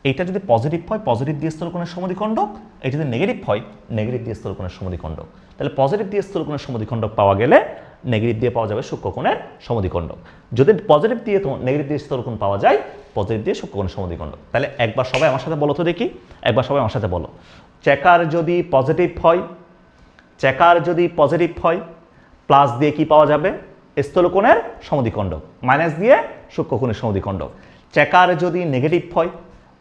এইটা যদি পজিটিভ হয়, পজিটিভ দিয়ে স্থূলকোণের সমদ্বিখণ্ডক, এটা যদি নেগেটিভ হয়, নেগেটিভ দিয়ে স্থূলকোণের সমদ্বিখণ্ডক। তাহলে পজিটিভ দিয়ে স্থূলকোণের সমদ্বিখণ্ডক পাওয়া গেলে নেগেটিভ দিয়ে পাওয়া যাবে সূক্ষ্মকোণের সমদ্বিখণ্ডক। যদি পজিটিভ দিয়ে নেগেটিভ দিয়ে স্থূলকোণ পাওয়া যায়, পজিটিভ দিয়ে সূক্ষ্মকোণের সমদ্বিখণ্ডক। তাহলে একবার সবাই আমার সাথে বলো তো দেখি, চেকার যদি পজিটিভ হয়, প্লাস দিয়ে কি পাওয়া যাবে? স্থূলকোণের সমদ্বিখণ্ডক, মাইনাস দিয়ে সূক্ষ্মকোণের সমদ্বিখণ্ডক। চেকার যদি নেগেটিভ হয়,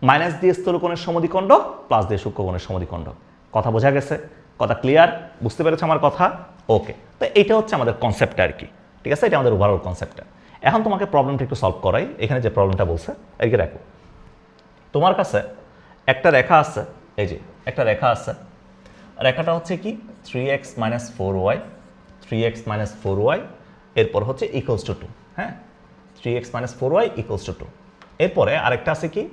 মাইনাস দিয়ে স্থূলকোণের সমদ্বিখণ্ডক, প্লাস দিয়ে সূক্ষ্মকোণের সমদ্বিখণ্ডক। কথা বোঝা গেছে? কথা ক্লিয়ার? বুঝতে পেরেছো আমার কথা? ওকে, তো এইটা হচ্ছে আমাদের কনসেপ্টটা আর কি, ঠিক আছে? এটা আমাদের ওভারঅল কনসেপ্টটা। এখন তোমাকে প্রবলেমটা একটু সলভ করাই। এখানে যে প্রবলেমটা বলছে, এদিকে দেখো, তোমার কাছে একটা রেখা আছে, এই যে একটা রেখা আছে, রেখাটা হচ্ছে কি 3x minus 4y, 3x minus 4y, এরপর হচ্ছে ইকুয়ালস টু 2, হ্যাঁ 3x minus 4y equals to 2। এরপরে আরেকটা আছে কি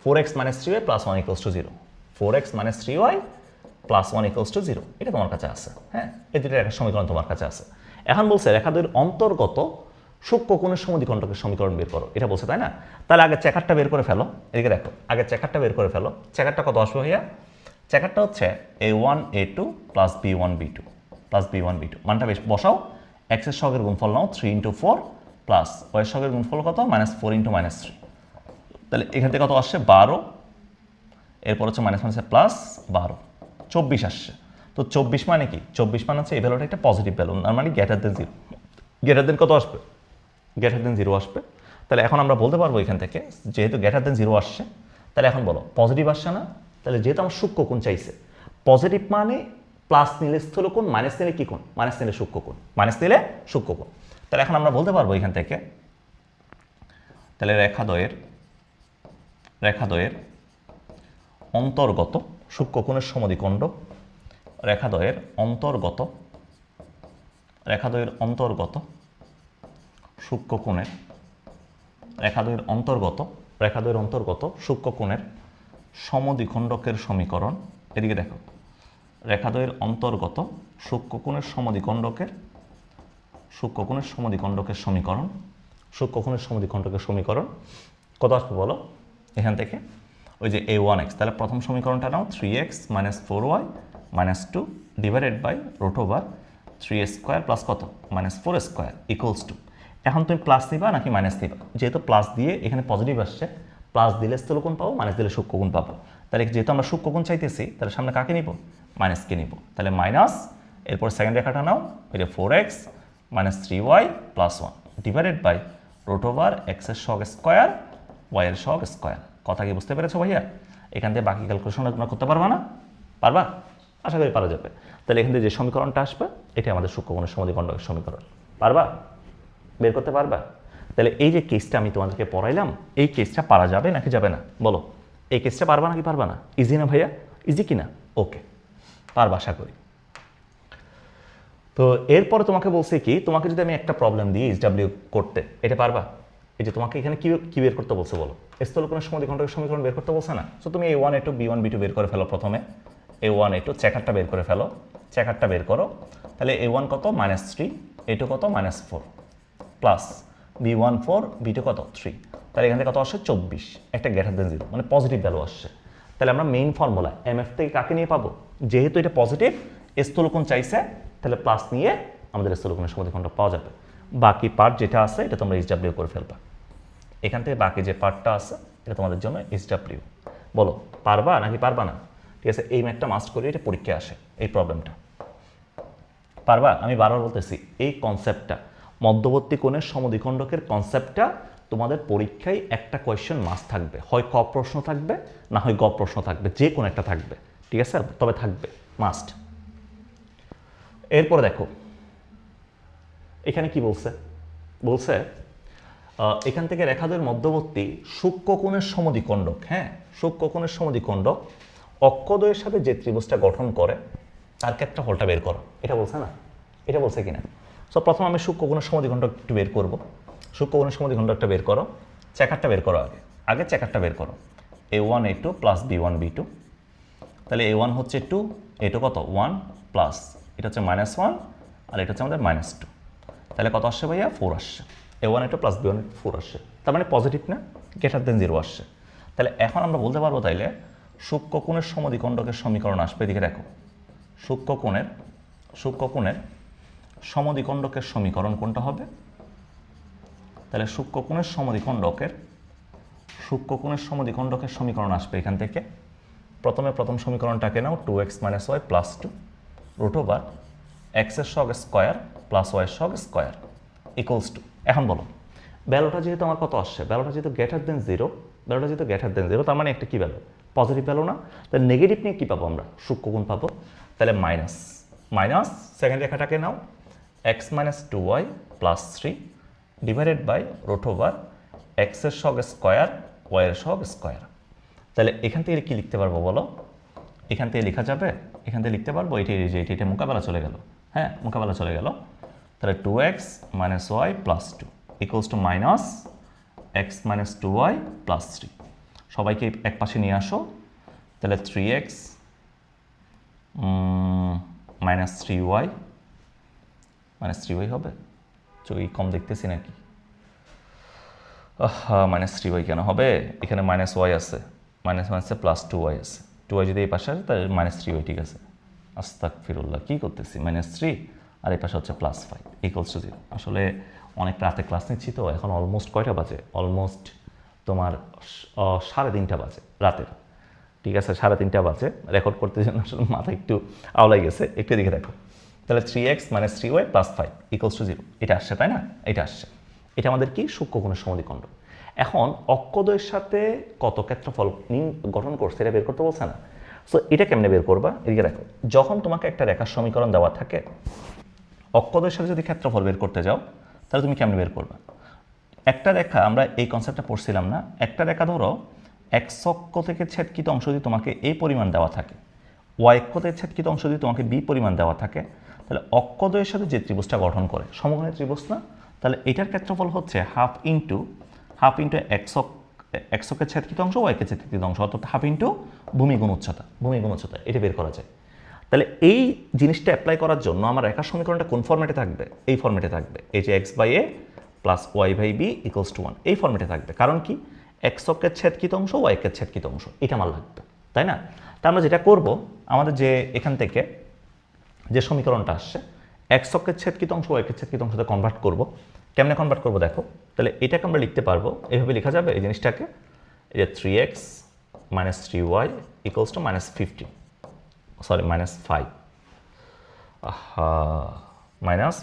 4x minus 3y plus 1 equals to 0, 4x minus 3y plus 1 equals to 0, এটা তোমার কাছে আছে, হ্যাঁ এই দুটো একটা সমীকরণ তোমার কাছে আছে। এখন বলছে রেখাদ্বয়ের অন্তর্গত সূক্ষ্মকোণের সমদ্বিখণ্ডকের সমীকরণ বের করো, এটা বলছে তাই না? তাহলে আগে চেকারটা বের করে ফেলো, এদিকে দেখো আগে চেকারটা বের করে ফেলো। চেকারটা কত আসবে ভাইয়া? চেকারটা হচ্ছে a1 a2 plus b1 b2 plus b1 b2, মানটা বেশ বসাও। x এর সহগের গুণফল নাও 3 ইন্টু 4 প্লাস y এর সহগের গুণফল কত মাইনাস 4 ইন্টু মাইনাস 3, তাহলে এখান থেকে কত আসছে 12, এরপর হচ্ছে মাইনাস মাইনাসে প্লাস 12, 24 আসছে। তো 24 মানে কি? 24 মানে হচ্ছে এই ভ্যালুটা একটা পজিটিভ ভ্যালু, তার মানে গ্রেটার দেন 0। গ্রেটার দেন কত আসবে? গ্রেটার দেন 0 আসবে। তাহলে এখন আমরা বলতে পারবো এখান থেকে যেহেতু গ্রেটার দেন 0 আসছে, তাহলে এখন বলো পজিটিভ আসছে না? তাহলে যেহেতু আমার সূক্ষ্মকোণ চাইছে, পজিটিভ মানে প্লাস নিলে স্থূলকোণ, মাইনাস নিলে কি কোণ? মাইনাস নিলে সূক্ষ্মকোণ, মাইনাস নিলে সূক্ষ্মকোণ। তাহলে এখন আমরা বলতে পারবো এখান থেকে, তাহলে রেখাদ্বয়ের অন্তর্গত সূক্ষ্মকোণের সমদ্বিখণ্ড, রেখাদ্বয়ের অন্তর্গত সূক্ষ্মকোণের সূক্ষ্মকোণের সমদ্বিখণ্ডকের সমীকরণ, এদিকে দেখো রেখাদ্বয়ের অন্তর্গত সূক্ষ্মকোণের সমদ্বিখণ্ডকের সমীকরণ কত আসবে বলো এখান থেকে? ওই যে a1x, তাহলে প্রথম সমীকরণটা নাও 3x minus 4y minus 2 divided by root over 3 square plus কত মাইনাস 4 স্কোয়ার ইকুয়ালস টু, এখন তুমি প্লাস দিবা নাকি মাইনাস দিবা? যেহেতু প্লাস দিয়ে এখানে পজিটিভ আসছে, প্লাস দিলে স্থূলকোণ পাবো, মাইনাস দিলে সূক্ষ্মকোণ পাবো। তাহলে যেহেতু আমরা সূক্ষ্মকোণ চাইতেছি, তাহলে সামনে কাকে নিব? মাইনাসকে নিব। তাহলে মাইনাস, এরপর সেকেন্ড রেখাটা নাও, এটা 4x minus 3y plus 1 divided by root over x এর সহগ স্কোয়ার y এর সহগ স্কোয়ার। কথা কি বুঝতে পেরেছো ভাইয়া? এখান থেকে বাকি ক্যালকুলেশনটা তোমরা করতে পারবা না? পারবা? আশা করি পারা যাবে। তাহলে এখান থেকে যে সমীকরণটা আসবে এটা আমাদের সূক্ষ্মকোণের সমদ্বিখণ্ডকের সমীকরণ। পারবা? বের করতে পারবা? তাহলে এই যে কেসটা আমি তোমাদেরকে পড়াইলাম, এই কেসটা পারা যাবে নাকি যাবে না বলো? এই কেসটা পারবা নাকি পারবা না? ইজি না ভাইয়া? ইজি কি না? ওকে, পারবা আশা করি। তো এরপরে তোমাকে বলছে কি, তোমাকে যদি আমি একটা প্রবলেম দিই এইচডব্লিউ করতে, এটা পারবা? এই যে তোমাকে এখানে কি বের করতে বলছে বলো? স্থূলকোণের সমদ্বিখণ্ডকের সমীকরণ বের করতে বলছে না? সো তুমি a1 a2 b1 b2 বের করে ফেলো। প্রথমে a1 a2 চেকারটা বের করে ফেলো, চেকারটা বের করো। তাহলে a1 কত মাইনাস 3, a2 কত মাইনাস 4 প্লাস b1 4 b2 কত 3, তাহলে এখান থেকে কত আসছে 24, একটা গ্রেটার দেন 0 মানে পজিটিভ ভ্যালু আসছে। তাহলে আমরা মেইন ফর্মুলা এমএফ থেকে কাকে নিয়ে পাবো? যেহেতু এটা পজিটিভ, স্থূলকোণ চাইছে, তাহলে প্লাস নিয়ে আমাদের স্থূলকোণের সমদ্বিখণ্ড পাওয়া যাবে। বাকি পার্ট যেটা আছে এটা তোমরা এইচডব্লিউ করে ফেলবা। এখান থেকে বাকি যে পার্টটা আছে এটা তোমাদের জন্য এইচডব্লিউ। বলো পারবা নাকি পারবা না? ঠিক আছে, এই ম্যাথটা মাস্ট করে এটা পরীক্ষায় আসে, এই প্রবলেমটা পারবা? আমি বারবার বলতেছি এই কনসেপ্টটা, মধ্যবর্তী কোণের সমদ্বিখণ্ডকের কনসেপ্টটা তোমাদের পরীক্ষায় একটা কোয়েশ্চেন মাস্ট থাকবে, হয় ক প্রশ্ন থাকবে না হয় গ প্রশ্ন থাকবে, যে কোনো একটা থাকবে, ঠিক আছে, তবে থাকবে মাস্ট। এরপরে দেখো এখানে কি বলছে এখান থেকে রেখাদ্বয়ের মধ্যবর্তী সূক্ষ্মকোণের সমদ্বিখণ্ডক, হ্যাঁ সূক্ষ্মকোণের সমদ্বিখণ্ডক অক্ষদ্বয়ের সাথে যে ত্রিভুজটা গঠন করে তার ক্ষেত্রফলটা বের করো, এটা বলছে না? এটা বলছে কিনা? সো প্রথম আমি সূক্ষ্মকোণের সমদ্বিখণ্ডক একটু বের করবো। সূক্ষ্মকোণের সমদ্বিখণ্ডকটা বের করো, চেকারটা বের করো। আগে চেকারটা বের করো, a1 a2 plus b1 b2, তাহলে a1 হচ্ছে 2, a2 কত 1 প্লাস এটা হচ্ছে মাইনাস 1 আর এটা হচ্ছে আমাদের মাইনাস 2, তাহলে কত আসছে ভাইয়া 4 আসছে। a1 a2 প্লাস b1 4 আসছে, তার মানে পজিটিভ না, গ্রেটার দেন 0 আসছে। তাহলে এখন আমরা বলতে পারবো তাইলে সূক্ষ্মকোণের সমদ্বিখণ্ডকের সমীকরণ আসবে, এদিকে দেখো সূক্ষ্মকোণের সমদ্বিখণ্ডকের সমীকরণ কোনটা হবে? তাহলে সূক্ষ্মকোণের সমদ্বিখণ্ডকের সমীকরণ আসবে এখান থেকে। প্রথম সমীকরণটাকে নাও 2x minus Y plus 2 root over x এর সহগ স্কোয়ার প্লাস y এর সহগ স্কোয়ার ইকুয়ালস টু, এখন বলো ভ্যালুটা যেহেতু আমার কত আসছে, ভ্যালুটা যেহেতু গ্রেটার দেন 0, তার মানে একটা কি ভ্যালু? পজিটিভ ভ্যালু না? তাহলে নেগেটিভ নিয়ে কী পাবো আমরা? সূক্ষ্মকোণ পাবো। তাহলে মাইনাস সেকেন্ড রেখাটাকে নাও x minus 2y plus 3 divided by root over x এর সহগ স্কোয়ার y এর সহগ স্কোয়ার। তাহলে এখান থেকে কি লিখতে পারবো বলো? এখান থেকে লেখা যাবে এখান থেকে লিখতে পারবো এটা মোকাবেলা চলে গেল, হ্যাঁ মোকাবেলা চলে গেল। তাহলে 2x minus Y plus 2 equals to minus X minus 2y plus 3। সবাইকে এক পাশে নিয়ে আসো, তাহলে 3x মাইনাস 3y হবে, চই কম দেখতেছি নাকি? মাইনাস 3y কেন হবে? এখানে মাইনাস ওয়াই আছে, মাইনাসে প্লাস 2y আছে, 2y যদি এই পাশে আসে তাহলে মাইনাস 3y, ঠিক আছে। আস্তাগফিরুল্লাহ, কী করতেছি, মাইনাস 3 আর এই পাশে হচ্ছে প্লাস 5 ইকুয়ালস টু 0। আসলে অনেক রাতে ক্লাস নিচ্ছি তো, এখন অলমোস্ট কয়টা বাজে, অলমোস্ট তোমার 3:30 বাজে রাতের, ঠিক আছে 3:30 বাজে। রেকর্ড করতে জন্য আসলে মাথা একটু আওলাই গেছে, একটু দিকে দেখো। তাহলে 3x minus 3y plus 5 equals to 0, এটা আসছে তাই না? এটা আসছে, এটা আমাদের কি সূক্ষ্মকোণের সমদ্বিখণ্ড। এখন অক্ষদ্বয়ের সাথে কত ক্ষেত্রফল গঠন করছে এটা বের করতে বলছে না। সো এটা কেমনে বের করবা, এদিকে দেখো। যখন তোমাকে একটা রেখার সমীকরণ দেওয়া থাকে, অক্ষদ্বয়ের সাথে যদি ক্ষেত্রফল বের করতে যাও তাহলে তুমি কেমনে বের করবা? একটা রেখা, আমরা এই কনসেপ্টটা পড়ছিলাম না, একটা রেখা ধরো এক্স অক্ষ থেকে ছেদকৃত অংশ যদি তোমাকে এই পরিমাণ দেওয়া থাকে, ওয়াই অক্ষ থেকে ছেদকৃত অংশ যদি তোমাকে বি পরিমাণ দেওয়া থাকে, তাহলে অক্ষদ্বয়ের সাথে যে ত্রিভুজটা গঠন করে, সমকোণী ত্রিভুজ না, তাহলে এটার ক্ষেত্রফল হচ্ছে হাফ ইন্টু এক্স অক্ষের ছেদকৃত অংশ, ওয়াইকে ছেদকৃত অংশ, অর্থাৎ হাফ ইন্টু ভূমি গুণ উচ্চতা, এটা বের করা যায়। তাহলে এই জিনিসটা অ্যাপ্লাই করার জন্য আমার রেখার সমীকরণটা কোন ফর্মেটে থাকবে? এই ফর্মেটে থাকবে, এই যে X by A plus Y by B equals to 1, এই ফর্মেটে থাকবে। কারণ কি, এক্স অক্ষের ছেদকৃত অংশ, ওয়াই অক্ষের ছেদকৃত অংশ, এটা আমার লাগবে, তাই না? তা আমরা যেটা করব, আমাদের যে এখান থেকে যে সমীকরণটা আসছে, এক্স অক্ষের ছেদকৃত অংশ, ওয়াই অক্ষের ছেদকৃত অংশতে কনভার্ট করব। কেমনে কনভার্ট করব দেখো, তাহলে এটাকে আমরা লিখতে পারবো, এইভাবে লেখা যাবে এই জিনিসটাকে, এই যে 3x minus 3y equals to minus 50, sorry minus 5, minus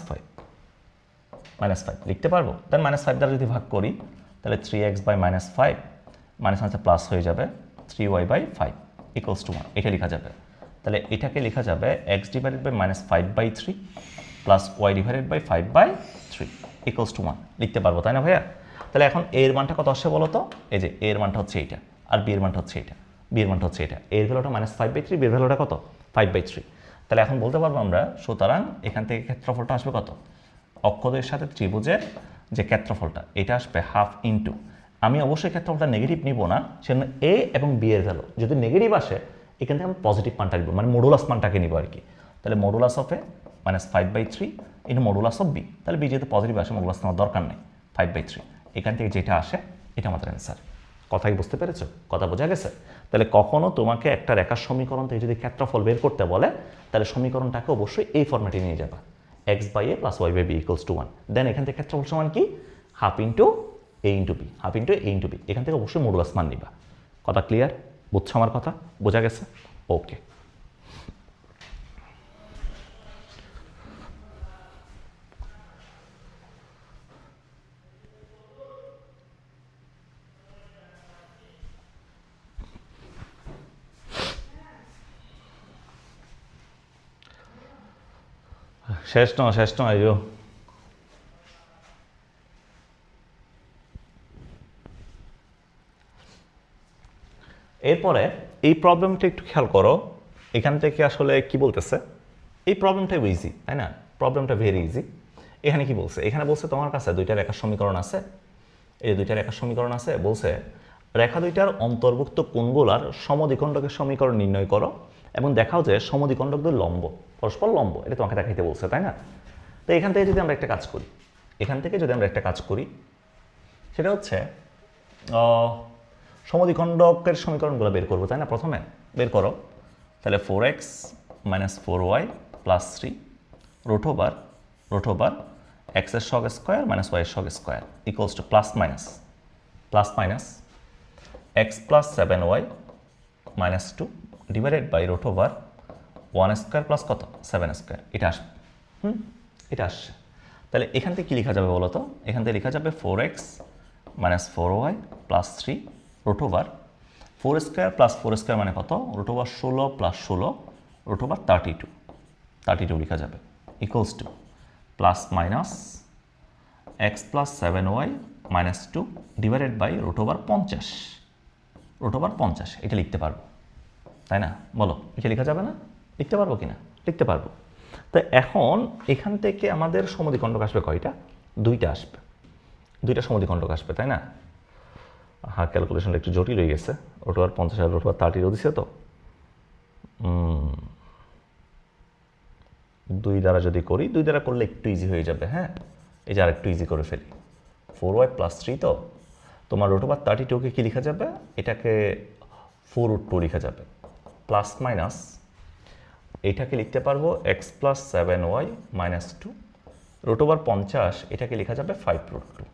5 লিখতে পারবো। দেন মাইনাস 5 দ্বারা যদি ভাগ করি তাহলে 3x বাই মাইনাস 5 মাইনাস মাইনাসে প্লাস হয়ে যাবে 3y বাই 5 ইকুয়ালস টু 1, এটা লেখা যাবে। তাহলে এটাকে লেখা যাবে x divided by minus 5/3 plus y divided by 5/3 equals to 1 লিখতে পারবো, তাই না ভাইয়া? তাহলে এখন a এর মানটা কত আসছে বলো তো? এই যে a এর মানটা হচ্ছে এইটা, আর b এর মানটা হচ্ছে এইটা, b এর মানটা হচ্ছে এটা, a এর ভ্যালুটা মাইনাস 5/3, b এর ভ্যালুটা কত 5/3। তাহলে এখন বলতে পারবো আমরা, সুতরাং এখান থেকে ক্ষেত্রফলটা আসবে কত? অক্ষদ্বয়ের সাথে ত্রিভুজের যে ক্ষেত্রফলটা, এটা আসবে হাফ ইন্টু, আমি অবশ্যই ক্ষেত্রফলটা নেগেটিভ নিব না, সেজন্য এ এবং বি এর ভ্যালু যদি নেগেটিভ আসে এখান থেকে আমি পজিটিভ মানটা নিব, মানে মডুলাস মানটাকে নিব আর কি। তাহলে modulus of A minus 5/3 into modulus of B, তাহলে বি যেহেতু পজিটিভ আসে মডুলাস নেওয়ার দরকার নেই, 5/3, এখান থেকে যেটা আসে এটা আমাদের অ্যান্সার। কথাই বুঝতে পেরেছো? কথা বোঝা গেছে? তাহলে কখনো তোমাকে একটা রেখার সমীকরণ থেকে যদি ক্ষেত্রফল বের করতে বলে, তাহলে সমীকরণটাকে অবশ্যই এই ফর্মেটে নিয়ে যাবা, x by A plus Y by B equals to 1। Then এখান থেকে ক্ষেত্রফল সমান কি, half into a into b, half into a into b, এখান থেকে অবশ্যই মডুলাস মান নিবা। কথা ক্লিয়ার? বুঝছো আমার কথা? বোঝা গেছে? ওকে। শেষ নয় এই এরপরে এই প্রবলেমটা একটু খেয়াল করো, এখান থেকে আসলে কি বলতেছে, এই প্রবলেমটা ইজি, তাই না? প্রবলেমটা ভেরি ইজি। এখানে কি বলছে, এখানে বলছে তোমার কাছে দুইটা রেখার সমীকরণ আছে, এই দুইটা রেখার সমীকরণ আছে, বলছে রেখা দুইটার অন্তর্ভুক্ত কোণগুলার সমদ্বিখণ্ডকের সমীকরণ নির্ণয় করো এবং দেখাও যে সমদ্বিখণ্ডক দুই লম্ব, পরস্পর লম্ব, এটা তোমাকে দেখাইতে বলছে, তাই না? তো এখান থেকে যদি আমরা একটা কাজ করি, সেটা হচ্ছে সমদ্বিখণ্ডকের সমীকরণগুলো বের করবো, তাই না? প্রথমে বের করো, তাহলে 4x minus 4y plus 3 root over x এর সগ স্কোয়ার মাইনাস y এর সগ square equals to plus minus x plus 7y minus 2 divided by root over 1 square plus কত 7 স্কোয়ার, এটা আসবে। এটা আসছে। তাহলে এখান থেকে কী লেখা যাবে বলো তো? এখান থেকে লেখা যাবে 4x minus 4y plus 3 root over 4 square plus 4 square মানে কত, root over 16 plus 16 root over 32 লেখা যাবে equals to plus minus x plus 7y minus 2 divided by root over 50, এটা লিখতে পারবো, তাই না? বলো, এটা লেখা যাবে না? লিখতে পারবো কি না? লিখতে পারবো। তো এখন এখান থেকে আমাদের সমদ্বিখণ্ডক আসবে কয়টা? দুইটা আসবে, দুইটা সমদ্বিখণ্ডক আসবে, তাই না? হ্যাঁ, ক্যালকুলেশনটা একটু জটিল হয়ে গেছে। রুট ওভার 50 আর রুট ওভার 30 দিছে তো। 2 দ্বারা যদি করি, 2 দ্বারা করলে একটু ইজি হয়ে যাবে। হ্যাঁ, এই যে আরেকটু ইজি করে ফেলি। 4y + 3 তো তোমার রুট ওভার 32কে কি লেখা যাবে? এটাকে 4√2 লেখা যাবে। প্লাস মাইনাস এটাকে লিখতে পারবো x + 7y - 2 রুট ওভার 50 এটাকে লেখা যাবে 5√2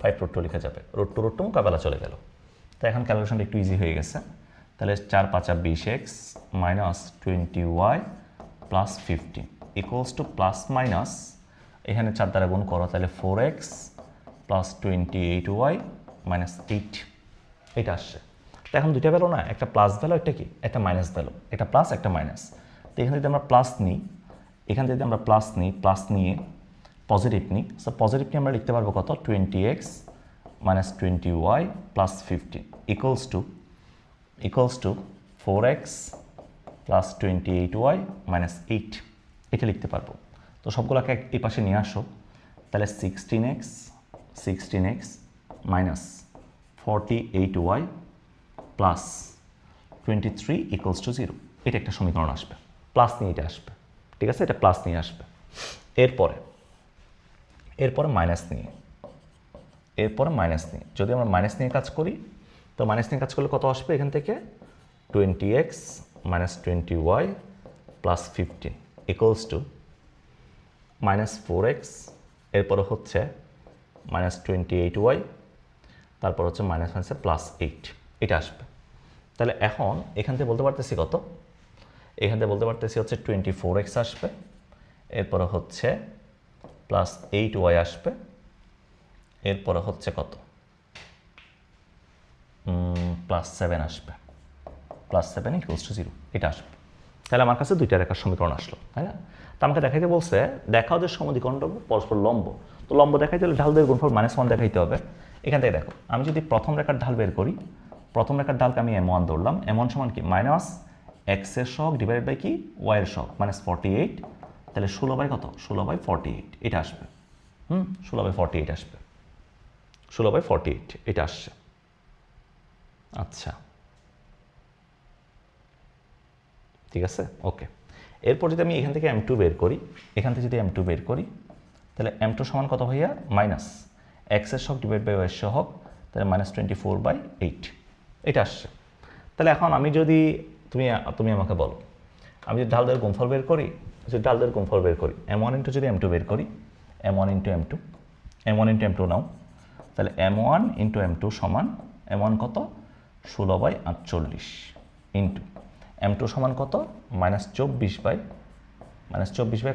5√2 লেখা যাবে। √2 মোকাবেলা চলে গেল। তো এখন ক্যালকুলেশনটা একটু ইজি হয়ে গেছে। তাহলে 4 × 5 = 20x - 20y + 15 প্লাস মাইনাস এখানে 4 দ্বারা গুণ করো, তাহলে 4x + 28y - 8 এটা আসছে। তো এখন দুইটা ভ্যালু না, একটা প্লাস ভ্যালু, একটা কি, একটা মাইনাস ভ্যালু, একটা প্লাস একটা মাইনাস। তো এখানে যদি আমরা প্লাস নিই, এখান থেকে আমরা প্লাস নিই, প্লাস নিয়ে পজিটিভ নিই, সো পজিটিভ নিয়ে আমরা লিখতে পারবো কত? 20x - 20y + 15 equals to 4x + 28y - 8 এটা লিখতে পারবো। তো সবগুলোকে এই পাশে নিয়ে আসো, তাহলে 16x - 48y + 23 = 0 এটা একটা সমীকরণ আসবে। প্লাস নিয়ে এটা আসবে, ঠিক আছে? এটা প্লাস নিয়ে আসবে। এরপরে মাইনাস নিয়ে, যদি আমরা মাইনাস নিয়ে কাজ করি, তো মাইনাস নিয়ে কাজ করলে কত আসবে এখান থেকে? 20x - 20y + 15 -4x, এরপরে হচ্ছে -28y, তারপর হচ্ছে +8 এটা আসবে। তাহলে এখন এখান থেকে বলতে পারতেছি কত? এখান থেকে বলতে পারতেছি হচ্ছে 24x আসবে, এরপরে হচ্ছে +8y আসবে, এরপরে হচ্ছে কত? +7 আসবে, +7 = 0 এটা আসবে। তাহলে আমার কাছে দুইটা রেখার সমীকরণ আসলো, তাই না? তো আমাকে দেখাইতে বলছে দেখাও যে সমদ্বিখণ্ডক পরস্পর লম্ব। তো লম্ব দেখাইতে হলে ঢাল দিয়ে গুণফল -1 দেখাইতে হবে। এখান থেকে দেখো, আমি যদি প্রথম রেখার ঢাল বের করি, প্রথম রেখার ঢালকে আমি m1 ধরলাম। m1 সমান কি? -x এর সহগ ডিভাইডেড বাই কি? y এর সহগ, -48। তাহলে 16 কত? 16/48 এটা আসবে। 16/48 আসবে, 16/48 এটা আসছে। আচ্ছা, ঠিক আছে, ওকে। এরপর যদি আমি এখান থেকে m2 বের করি, তাহলে m2 সমান কত ভাইয়া? -x এর সহগ ডিভাইড বাই y এর সহগ, তাহলে -24/8 এটা আসছে। তাহলে এখন আমি যদি তুমি আমাকে বলো, আমি যদি ঢালদের গুণফল বের করি, m1 ইন্টু যদি m2 বের করি, m1 × m2 নাও, তাহলে m1 × m2 সমান m1 কত? 16/48 ইন্টু m2 সমান কত? -24/,